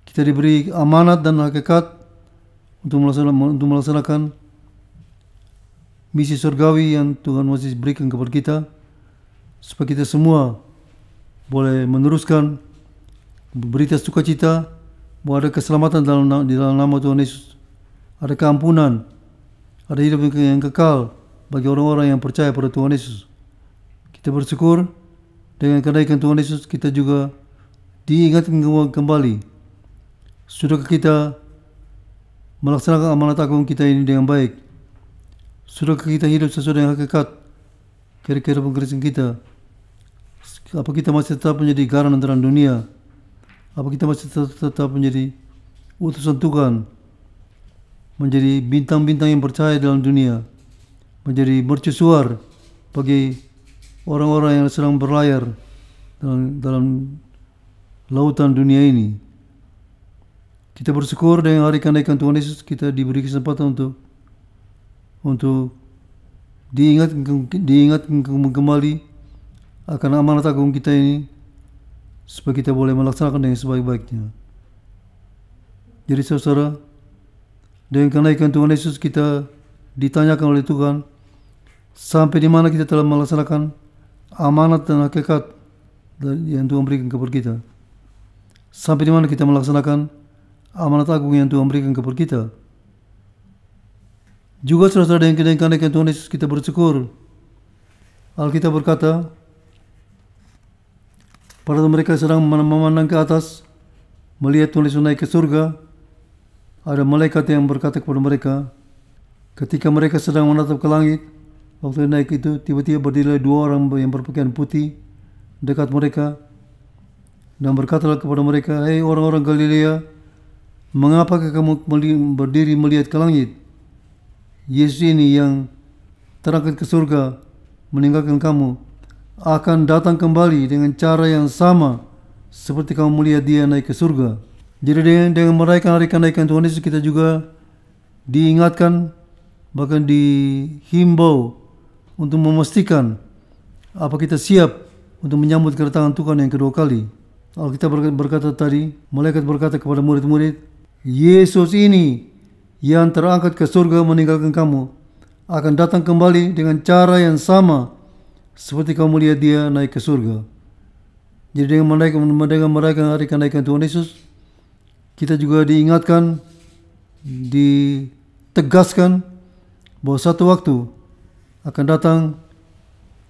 kita diberi amanat dan hakikat untuk melaksanakan misi surgawi yang Tuhan masih berikan kepada kita, supaya kita semua boleh meneruskan berita sukacita bahwa ada keselamatan di dalam nama Tuhan Yesus, ada keampunan, ada hidup yang kekal bagi orang-orang yang percaya pada Tuhan Yesus. Kita bersyukur dengan kenaikan Tuhan Yesus kita juga diingatkan kembali, sudahkah kita melaksanakan amanat agung kita ini dengan baik? Sudahkah kita hidup sesuai dengan hakikat kira-kira pengkristenan kita? Apa kita masih tetap menjadi garam dan terang dunia? Apa kita masih tetap menjadi utusan Tuhan, menjadi bintang-bintang yang percaya dalam dunia, menjadi mercusuar bagi orang-orang yang sedang berlayar dalam lautan dunia ini? Kita bersyukur dengan hari kenaikan Tuhan Yesus kita diberi kesempatan untuk diingatkan kembali akan amanat agung kita ini, supaya kita boleh melaksanakan dengan sebaik-baiknya. Jadi saudara, dengan kenaikan Tuhan Yesus kita ditanyakan oleh Tuhan, sampai di mana kita telah melaksanakan amanat dan hakikat yang Tuhan berikan kepada kita. Sampai di mana kita melaksanakan amanat agung yang Tuhan berikan kepada kita. Juga saudara, dengan kenaikan Tuhan Yesus kita bersyukur. Alkitab berkata, pada mereka sedang memandang ke atas, melihat Tuhan Yesus naik ke surga, ada malaikat yang berkata kepada mereka, ketika mereka sedang menatap ke langit, waktu naik itu, tiba-tiba berdirilah dua orang yang berpakaian putih dekat mereka, dan berkatalah kepada mereka, hei orang-orang Galilea, mengapakah kamu berdiri melihat ke langit? Yesus ini yang terangkat ke surga meninggalkan kamu akan datang kembali dengan cara yang sama seperti kamu melihat dia naik ke surga. Jadi dengan merayakan hari kenaikan Tuhan Yesus kita juga diingatkan, bahkan dihimbau untuk memastikan apa kita siap untuk menyambut kedatangan Tuhan yang kedua kali. Alkitab berkata tadi, malaikat berkata kepada murid-murid, Yesus ini yang terangkat ke surga meninggalkan kamu akan datang kembali dengan cara yang sama seperti kamu lihat dia naik ke surga. Jadi dengan merayakan hari kenaikan Tuhan Yesus, kita juga diingatkan, ditegaskan bahwa satu waktu akan datang,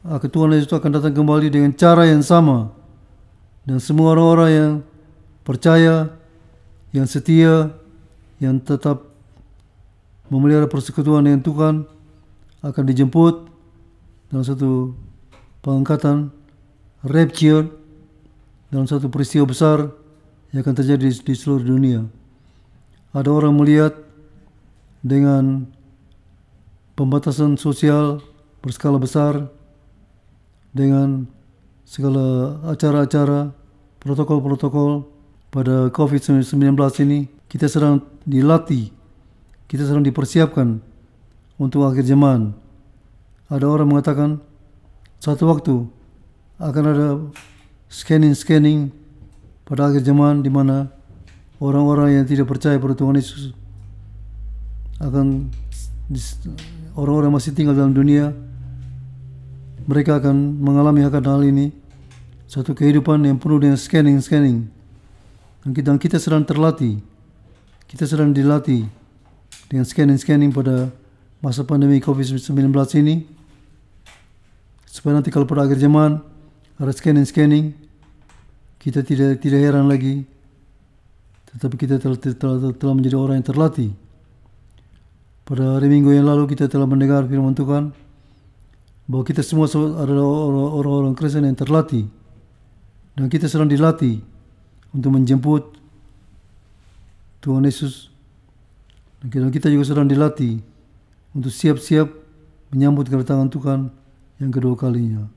Tuhan Yesus akan datang kembali dengan cara yang sama, dan semua orang-orang yang percaya, yang setia, yang tetap memelihara persekutuan dengan Tuhan akan dijemput dalam satu pengangkatan, rapture, dalam satu peristiwa besar yang akan terjadi di seluruh dunia. Ada orang melihat dengan pembatasan sosial berskala besar, dengan segala acara-acara, protokol-protokol pada COVID-19 ini, kita sedang dilatih, kita sedang dipersiapkan untuk akhir zaman. Ada orang mengatakan satu waktu akan ada scanning pada akhir zaman, di mana orang-orang yang tidak percaya pada Tuhan Yesus orang-orang masih tinggal dalam dunia, mereka akan mengalami akan hal ini, satu kehidupan yang penuh dengan scanning. Dan kita sedang terlatih, kita sedang dilatih dengan scanning pada masa pandemi COVID-19 ini, supaya nanti kalau pada akhir zaman ada scanning, kita tidak heran lagi, tetapi kita telah menjadi orang yang terlatih. Pada hari Minggu yang lalu kita telah mendengar firman Tuhan bahwa kita semua adalah orang-orang Kristen yang terlatih, dan kita sedang dilatih untuk menjemput Tuhan Yesus, dan kita juga sedang dilatih untuk siap-siap menyambut kedatangan Tuhan yang kedua kalinya.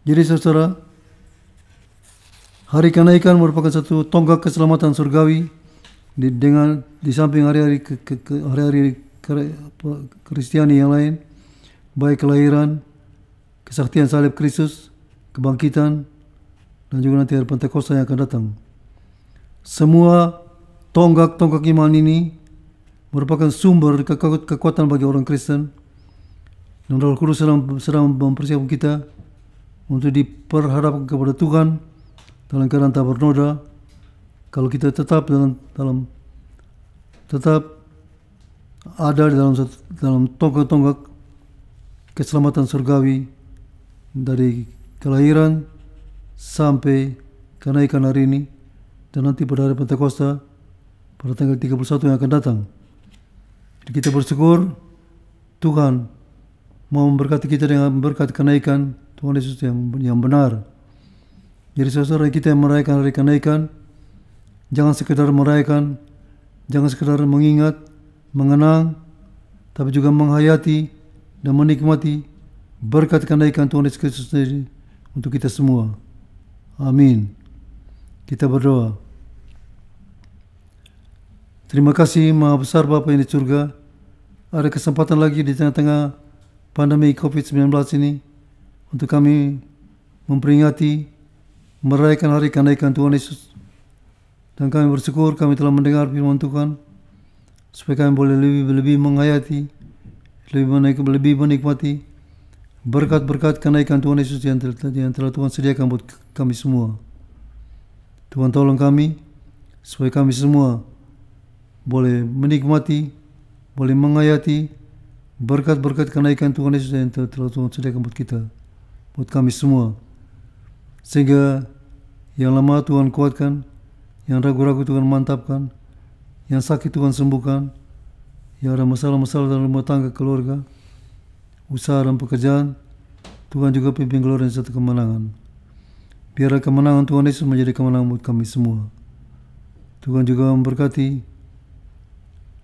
Jadi saudara, hari kenaikan merupakan satu tonggak keselamatan surgawi di samping hari-hari Kristiani yang lain, baik kelahiran, kesaktian salib Kristus, kebangkitan, dan juga nanti hari Pentakosta yang akan datang. Semua tonggak-tonggak iman ini merupakan sumber kekuatan bagi orang Kristen, dan Roh Kudus sedang mempersiapkan kita untuk diperhadapkan kepada Tuhan dalam keadaan tak bernoda, kalau kita tetap ada dalam tonggak-tonggak keselamatan surgawi dari kelahiran sampai kenaikan hari ini, dan nanti pada hari Pentakosta pada tanggal 31 yang akan datang. Jadi kita bersyukur Tuhan mau memberkati kita dengan berkat kenaikan Tuhan Yesus yang benar. Jadi saudara, kita yang merayakan hari kenaikan, jangan sekedar merayakan, jangan sekedar mengingat, mengenang, tapi juga menghayati dan menikmati berkat kenaikan Tuhan Yesus Kristus sendiri untuk kita semua. Amin. Kita berdoa. Terima kasih Maha Besar Bapa yang di surga, ada kesempatan lagi di tengah-tengah pandemi COVID-19 ini untuk kami memperingati, merayakan hari kenaikan Tuhan Yesus. Dan kami bersyukur kami telah mendengar firman Tuhan, supaya kami boleh lebih menghayati, lebih menikmati berkat-berkat kenaikan Tuhan Yesus yang telah Tuhan sediakan buat kami semua. Tuhan tolong kami, supaya kami semua boleh menikmati, boleh menghayati berkat-berkat kenaikan Tuhan Yesus yang telah Tuhan sediakan buat kita, buat kami semua. Sehingga yang lemah Tuhan kuatkan, yang ragu-ragu Tuhan mantapkan, yang sakit Tuhan sembuhkan, yang ada masalah-masalah dalam rumah tangga, keluarga, usaha dan pekerjaan, Tuhan juga pimpin keluar dari satu kemenangan. Biarlah kemenangan Tuhan Yesus menjadi kemenangan buat kami semua. Tuhan juga memberkati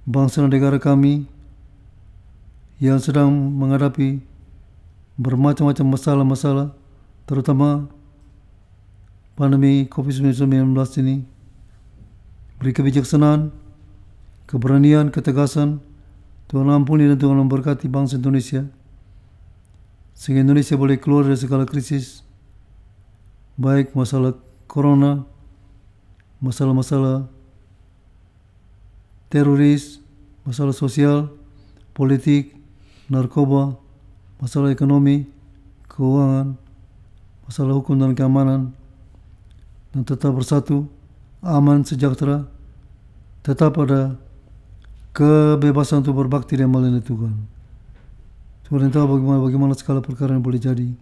bangsa dan negara kami yang sedang menghadapi bermacam-macam masalah-masalah, terutama pandemi COVID-19 ini. Beri kebijaksanaan, keberanian, ketegasan. Tuhan ampuni dan Tuhan memberkati bangsa Indonesia, sehingga Indonesia boleh keluar dari segala krisis, baik masalah corona, masalah-masalah teroris, masalah sosial, politik, narkoba, masalah ekonomi, keuangan, masalah hukum dan keamanan, dan tetap bersatu, aman, sejahtera, tetap ada kebebasan untuk berbakti dan melayani Tuhan. Tuhan yang tahu bagaimana segala perkara yang boleh jadi.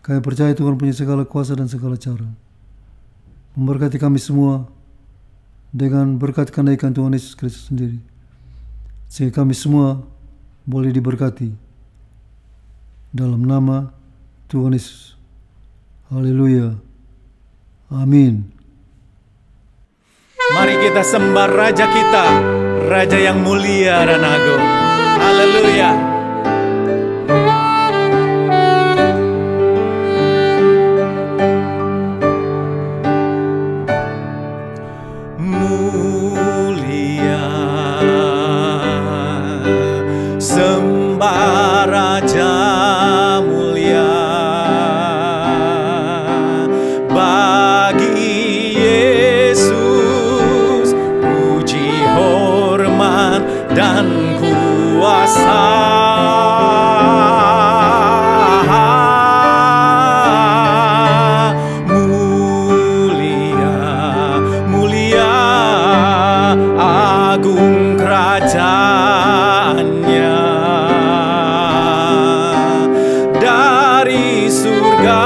Kami percaya Tuhan punya segala kuasa dan segala cara. Memberkati kami semua dengan berkat kenaikan Tuhan Yesus Kristus sendiri, sehingga kami semua boleh diberkati dalam nama Tuhan Yesus. Haleluya. Amin. Mari kita sembah Raja kita, Raja yang mulia dan agung. Haleluya. Mulia, sembah Raja mulia, bagi Yesus puji, hormat dan kuasa. Agung kerajaannya, dari surga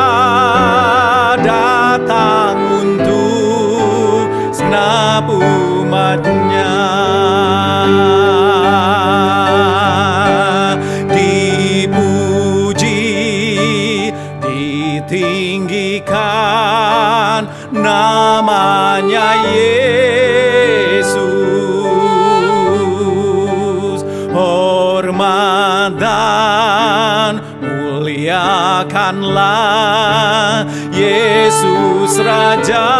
datang untuk segenap umatnya. Dipuji, ditinggikan namanya hormat dan muliakanlah Yesus Raja.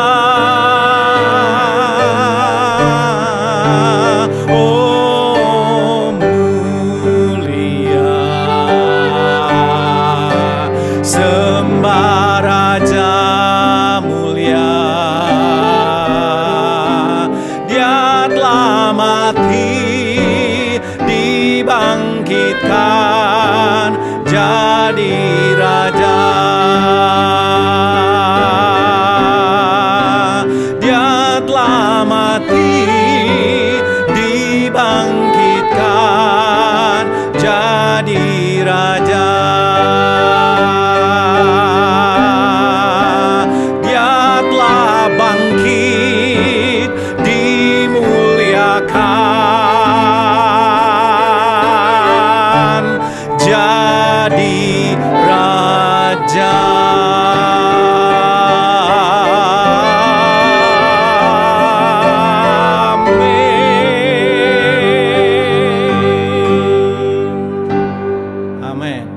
Oh mulia, sembah Raja mulia, Dia telah mati, dibangkitkan jadi Raja. Dia telah mati, dibangkitkan jadi Raja. Dia telah bangkit, dimuliakan jadi Raja. Amin. Amin.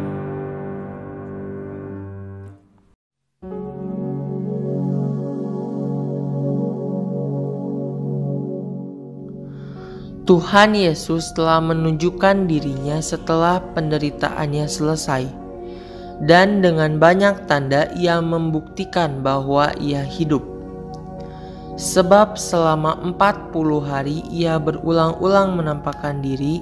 Tuhan Yesus telah menunjukkan dirinya setelah penderitaannya selesai, dan dengan banyak tanda Ia membuktikan bahwa Ia hidup. Sebab selama 40 hari Ia berulang-ulang menampakkan diri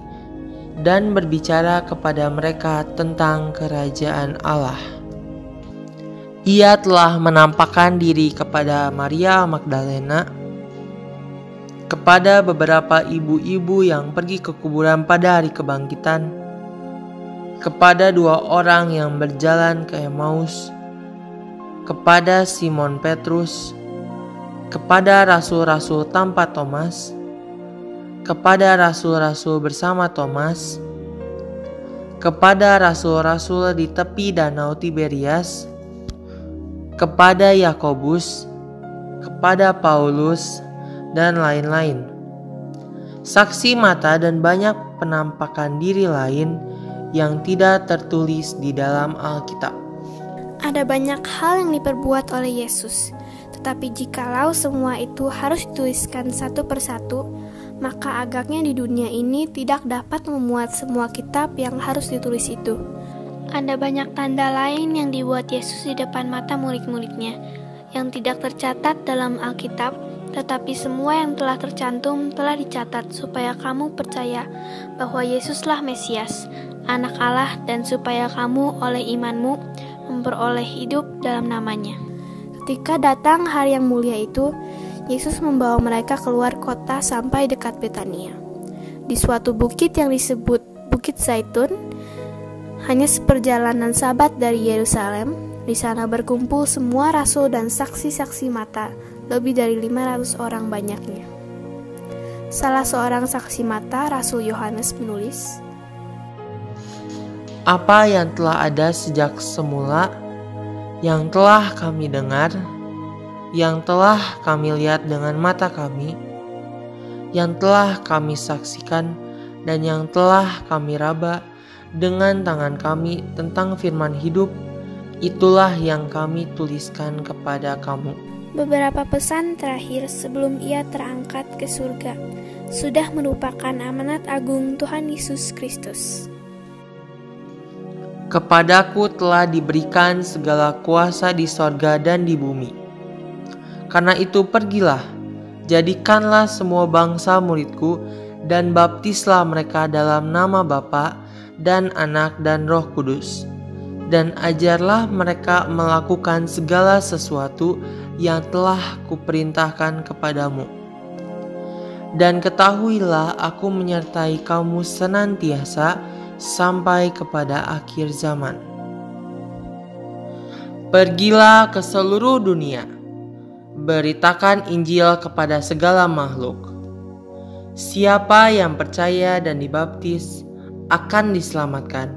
dan berbicara kepada mereka tentang kerajaan Allah. Ia telah menampakkan diri kepada Maria Magdalena, kepada beberapa ibu-ibu yang pergi ke kuburan pada hari kebangkitan, kepada 2 orang yang berjalan ke Emmaus, kepada Simon Petrus, kepada rasul-rasul tanpa Thomas, kepada rasul-rasul bersama Thomas, kepada rasul-rasul di tepi danau Tiberias, kepada Yakobus, kepada Paulus, dan lain-lain. Saksi mata dan banyak penampakan diri lain yang tidak tertulis di dalam Alkitab. Ada banyak hal yang diperbuat oleh Yesus, tetapi jikalau semua itu harus dituliskan satu persatu, maka agaknya di dunia ini tidak dapat memuat semua kitab yang harus ditulis itu. Ada banyak tanda lain yang dibuat Yesus di depan mata murid-muridnya, yang tidak tercatat dalam Alkitab, Tetapi semua yang telah tercantum telah dicatat supaya kamu percaya bahwa Yesuslah Mesias, Anak Allah, dan supaya kamu oleh imanmu memperoleh hidup dalam namanya. Ketika datang hari yang mulia itu, Yesus membawa mereka keluar kota sampai dekat Betania. Di suatu bukit yang disebut Bukit Zaitun, hanya seperjalanan Sabat dari Yerusalem. Di sana berkumpul semua rasul dan saksi-saksi mata, lebih dari 500 orang banyaknya. Salah seorang saksi mata, Rasul Yohanes, menulis, "Apa yang telah ada sejak semula, yang telah kami dengar, yang telah kami lihat dengan mata kami, yang telah kami saksikan, dan yang telah kami raba dengan tangan kami tentang firman hidup, itulah yang kami tuliskan kepada kamu." Beberapa pesan terakhir sebelum ia terangkat ke surga sudah merupakan amanat agung Tuhan Yesus Kristus. "Kepadaku telah diberikan segala kuasa di sorga dan di bumi. Karena itu pergilah, jadikanlah semua bangsa muridku, dan baptislah mereka dalam nama Bapa dan Anak dan Roh Kudus. Dan ajarlah mereka melakukan segala sesuatu yang telah kuperintahkan kepadamu. Dan ketahuilah aku menyertai kamu senantiasa sampai kepada akhir zaman." Pergilah ke seluruh dunia, beritakan Injil kepada segala makhluk. Siapa yang percaya dan dibaptis akan diselamatkan,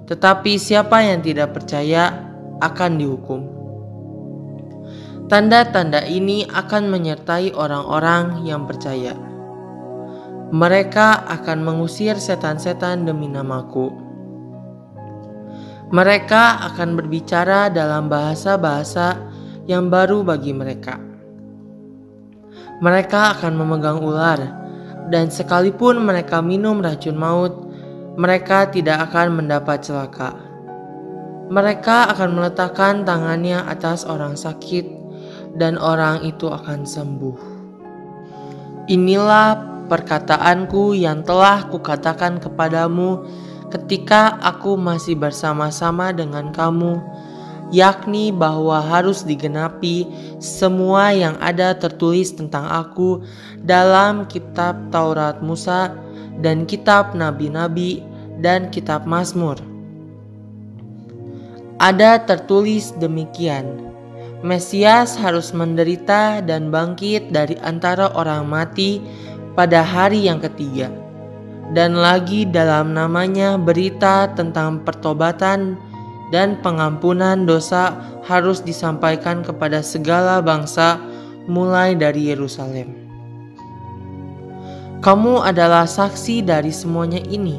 tetapi siapa yang tidak percaya akan dihukum. Tanda-tanda ini akan menyertai orang-orang yang percaya. Mereka akan mengusir setan-setan demi namaku. Mereka akan berbicara dalam bahasa-bahasa yang baru bagi mereka. Mereka akan memegang ular, dan sekalipun mereka minum racun maut, mereka tidak akan mendapat celaka. Mereka akan meletakkan tangannya atas orang sakit, dan orang itu akan sembuh. Inilah perkataanku yang telah kukatakan kepadamu ketika aku masih bersama-sama dengan kamu, yakni bahwa harus digenapi semua yang ada tertulis tentang aku dalam kitab Taurat Musa dan kitab Nabi-Nabi dan kitab Mazmur. Ada tertulis demikian, Mesias harus menderita dan bangkit dari antara orang mati pada hari yang ketiga. Dan lagi dalam namanya berita tentang pertobatan dan pengampunan dosa harus disampaikan kepada segala bangsa mulai dari Yerusalem. Kamu adalah saksi dari semuanya ini,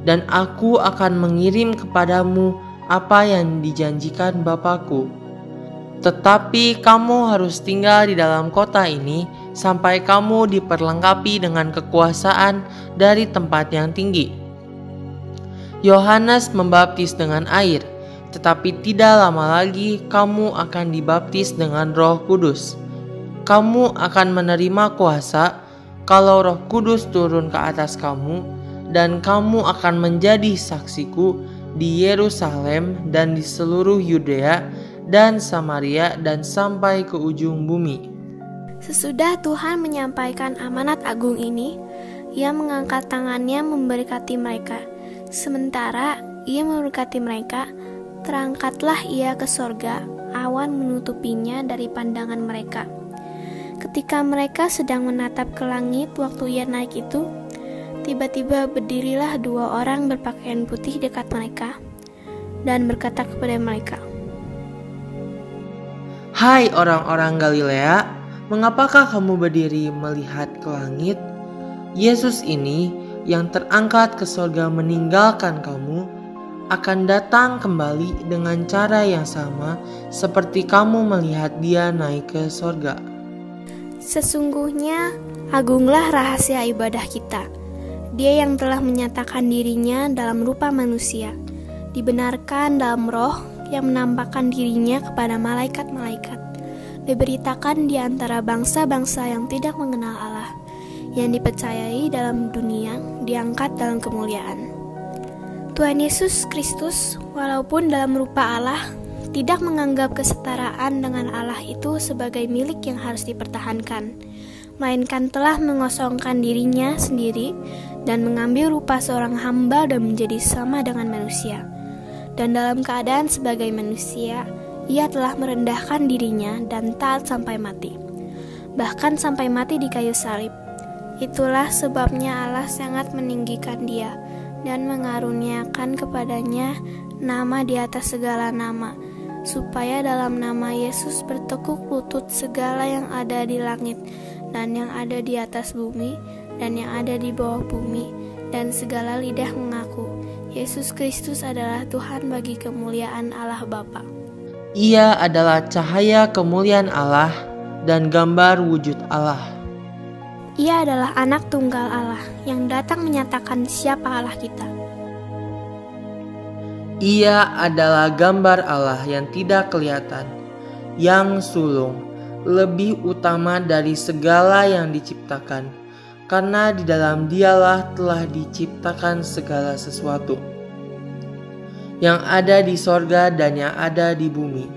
dan aku akan mengirim kepadamu apa yang dijanjikan Bapa-Ku. Tetapi kamu harus tinggal di dalam kota ini sampai kamu diperlengkapi dengan kekuasaan dari tempat yang tinggi. Yohanes membaptis dengan air, tetapi tidak lama lagi kamu akan dibaptis dengan Roh Kudus. Kamu akan menerima kuasa kalau Roh Kudus turun ke atas kamu, dan kamu akan menjadi saksiku di Yerusalem dan di seluruh Yudea dan Samaria dan sampai ke ujung bumi. Sesudah Tuhan menyampaikan amanat agung ini, ia mengangkat tangannya memberkati mereka. Sementara ia memberkati mereka, terangkatlah ia ke sorga, awan menutupinya dari pandangan mereka. Ketika mereka sedang menatap ke langit waktu ia naik itu, tiba-tiba berdirilah 2 orang berpakaian putih dekat mereka dan berkata kepada mereka, "Hai orang-orang Galilea, mengapakah kamu berdiri melihat ke langit? Yesus ini yang terangkat ke sorga meninggalkan kamu, akan datang kembali dengan cara yang sama seperti kamu melihat dia naik ke sorga." Sesungguhnya agunglah rahasia ibadah kita. Dia yang telah menyatakan dirinya dalam rupa manusia, dibenarkan dalam roh yang menampakkan dirinya kepada malaikat-malaikat, diberitakan di antara bangsa-bangsa yang tidak mengenal Allah, yang dipercayai dalam dunia, diangkat dalam kemuliaan. Tuhan Yesus Kristus, walaupun dalam rupa Allah, tidak menganggap kesetaraan dengan Allah itu sebagai milik yang harus dipertahankan, melainkan telah mengosongkan dirinya sendiri dan mengambil rupa seorang hamba dan menjadi sama dengan manusia. Dan dalam keadaan sebagai manusia, ia telah merendahkan dirinya dan taat sampai mati, bahkan sampai mati di kayu salib. Itulah sebabnya Allah sangat meninggikan dia dan mengaruniakan kepadanya nama di atas segala nama, supaya dalam nama Yesus bertekuk lutut segala yang ada di langit dan yang ada di atas bumi dan yang ada di bawah bumi, dan segala lidah mengaku Yesus Kristus adalah Tuhan bagi kemuliaan Allah Bapa. Ia adalah cahaya kemuliaan Allah dan gambar wujud Allah. Ia adalah anak tunggal Allah yang datang menyatakan siapa Allah kita. Ia adalah gambar Allah yang tidak kelihatan, yang sulung, lebih utama dari segala yang diciptakan, karena di dalam Dialah telah diciptakan segala sesuatu, yang ada di sorga dan yang ada di bumi,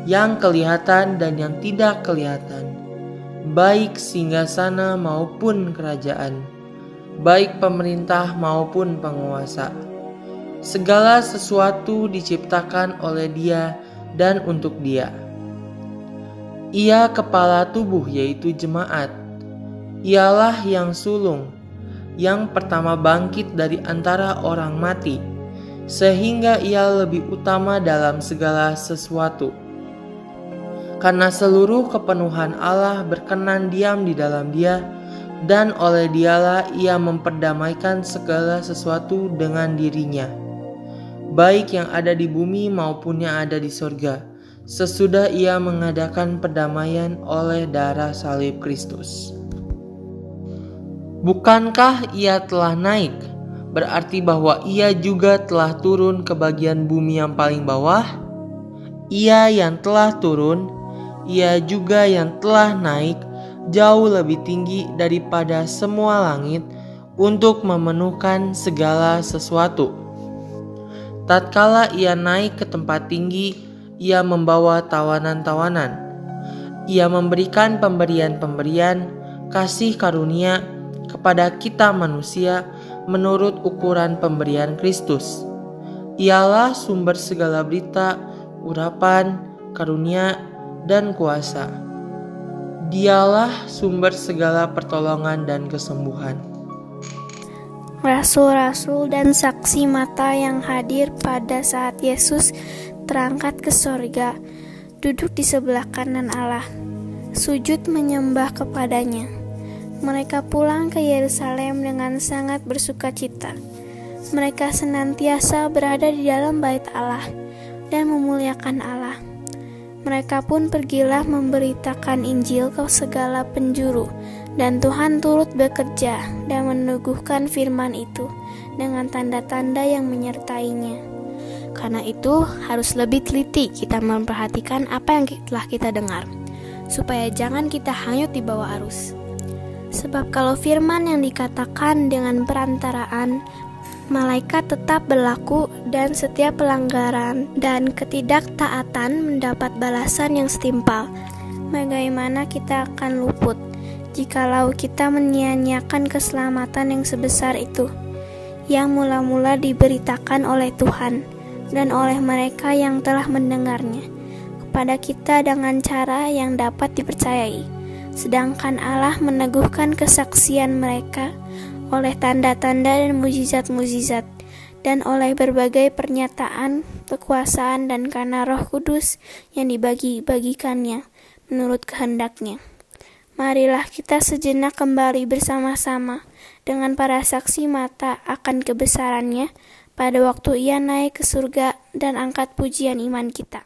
yang kelihatan dan yang tidak kelihatan, baik singgasana maupun kerajaan, baik pemerintah maupun penguasa. Segala sesuatu diciptakan oleh Dia dan untuk Dia. Ia kepala tubuh, yaitu jemaat. Ialah yang sulung, yang pertama bangkit dari antara orang mati, sehingga ia lebih utama dalam segala sesuatu. Karena seluruh kepenuhan Allah berkenan diam di dalam Dia, dan oleh Dialah ia memperdamaikan segala sesuatu dengan dirinya, baik yang ada di bumi maupun yang ada di sorga, sesudah ia mengadakan perdamaian oleh darah salib Kristus. Bukankah ia telah naik, berarti bahwa ia juga telah turun ke bagian bumi yang paling bawah? Ia yang telah turun, ia juga yang telah naik jauh lebih tinggi daripada semua langit untuk memenuhkan segala sesuatu. Tatkala ia naik ke tempat tinggi, ia membawa tawanan-tawanan. Ia memberikan pemberian-pemberian kasih karunia kepada kita manusia menurut ukuran pemberian Kristus. Ialah sumber segala berita, urapan, karunia, dan kuasa. Dialah sumber segala pertolongan dan kesembuhan. Rasul-rasul dan saksi mata yang hadir pada saat Yesus terangkat ke sorga, duduk di sebelah kanan Allah, sujud menyembah kepadanya. Mereka pulang ke Yerusalem dengan sangat bersukacita. Mereka senantiasa berada di dalam bait Allah dan memuliakan Allah. Mereka pun pergilah memberitakan Injil ke segala penjuru, dan Tuhan turut bekerja dan meneguhkan firman itu dengan tanda-tanda yang menyertainya. Karena itu harus lebih teliti kita memperhatikan apa yang telah kita dengar, supaya jangan kita hanyut di bawah arus. Sebab kalau firman yang dikatakan dengan perantaraan malaikat tetap berlaku, dan setiap pelanggaran dan ketidaktaatan mendapat balasan yang setimpal, bagaimana kita akan luput jikalau kita menyia-nyiakan keselamatan yang sebesar itu, yang mula-mula diberitakan oleh Tuhan dan oleh mereka yang telah mendengarnya kepada kita dengan cara yang dapat dipercayai, sedangkan Allah meneguhkan kesaksian mereka oleh tanda-tanda dan mujizat-mujizat, dan oleh berbagai pernyataan kekuasaan dan karena Roh Kudus yang dibagi-bagikannya menurut kehendaknya. Marilah kita sejenak kembali bersama-sama dengan para saksi mata akan kebesarannya pada waktu ia naik ke surga dan angkat pujian iman kita.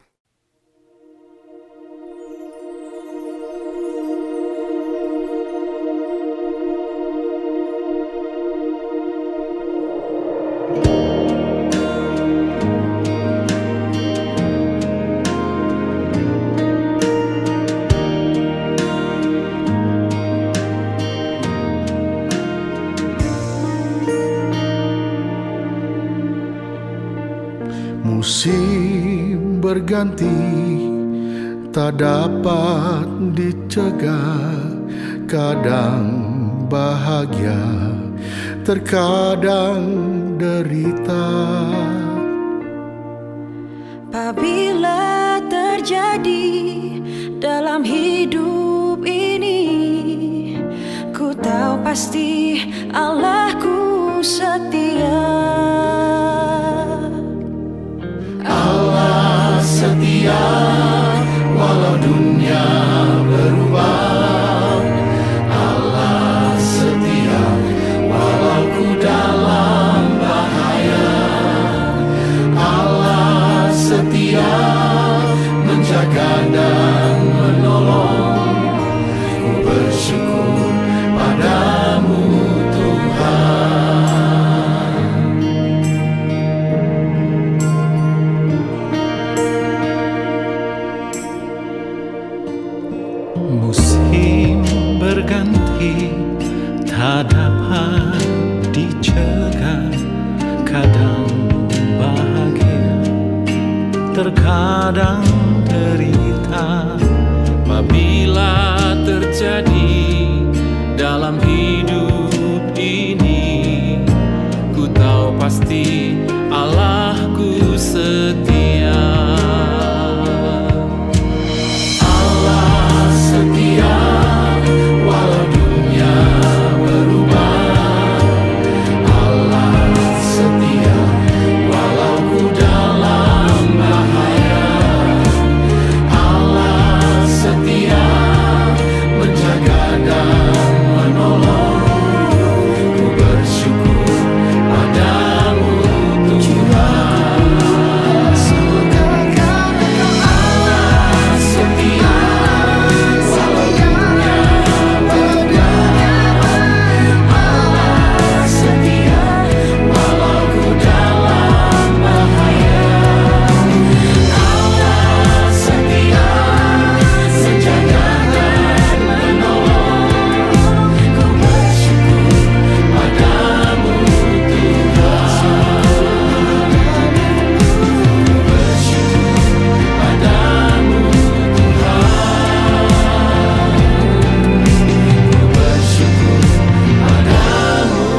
berganti, tak dapat dicegah. Kadang bahagia, terkadang derita. Apabila terjadi dalam hidup ini, ku tahu pasti Allahku setia. Allah setia, walau dunia berubah. Allah setia, walau ku dalam bahaya. Allah setia, menjaga dan menolong. Ku bersyukur padamu Tuhan. Musim berganti, tak dapat dicegah. Kadang bahagia, terkadang derita. Apabila terjadi dalam hidup ini, ku tahu pasti Allahku setia. Allah setia, walau dunia berubah. Allah setia, walau ku dalam bahaya. Allah setia, menjaga dan menolong. Ku bersyukur padamu Tuhan. Allah setia, walau dunia berubah. Allah setia, walau ku dalam bahaya. Allah setia, menjaga dan menolong. Ku bersyukur padamu Tuhan. Ku bersyukur padamu Tuhan. Ku bersyukur padamu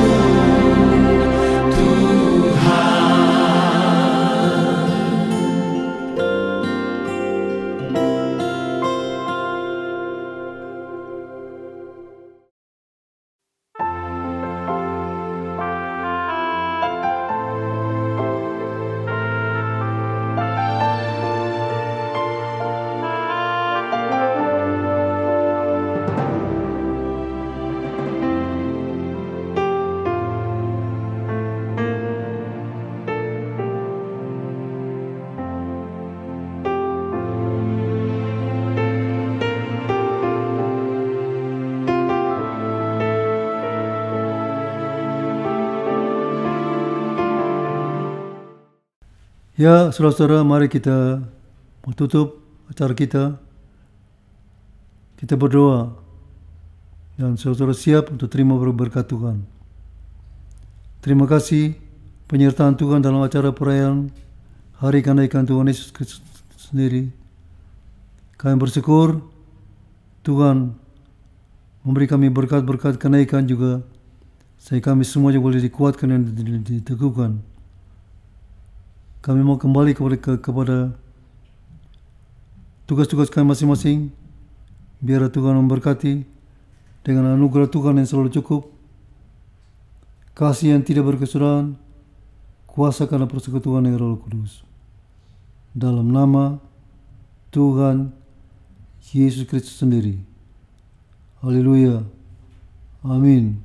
Ya, saudara-saudara, mari kita menutup acara kita. Kita berdoa dan saudara siap untuk terima berkat Tuhan. Terima kasih penyertaan Tuhan dalam acara perayaan Hari Kenaikan Tuhan Yesus Kristus sendiri. Kami bersyukur Tuhan memberi kami berkat-berkat kenaikan juga, sehingga kami semua juga boleh dikuatkan dan diteguhkan. Kami mau kembali kepada tugas-tugas kami masing-masing. Biar Tuhan memberkati dengan anugerah Tuhan yang selalu cukup, kasih yang tidak berkesudahan, kuasa karena persekutuan yang Roh Kudus. Dalam nama Tuhan Yesus Kristus sendiri. Haleluya. Amin.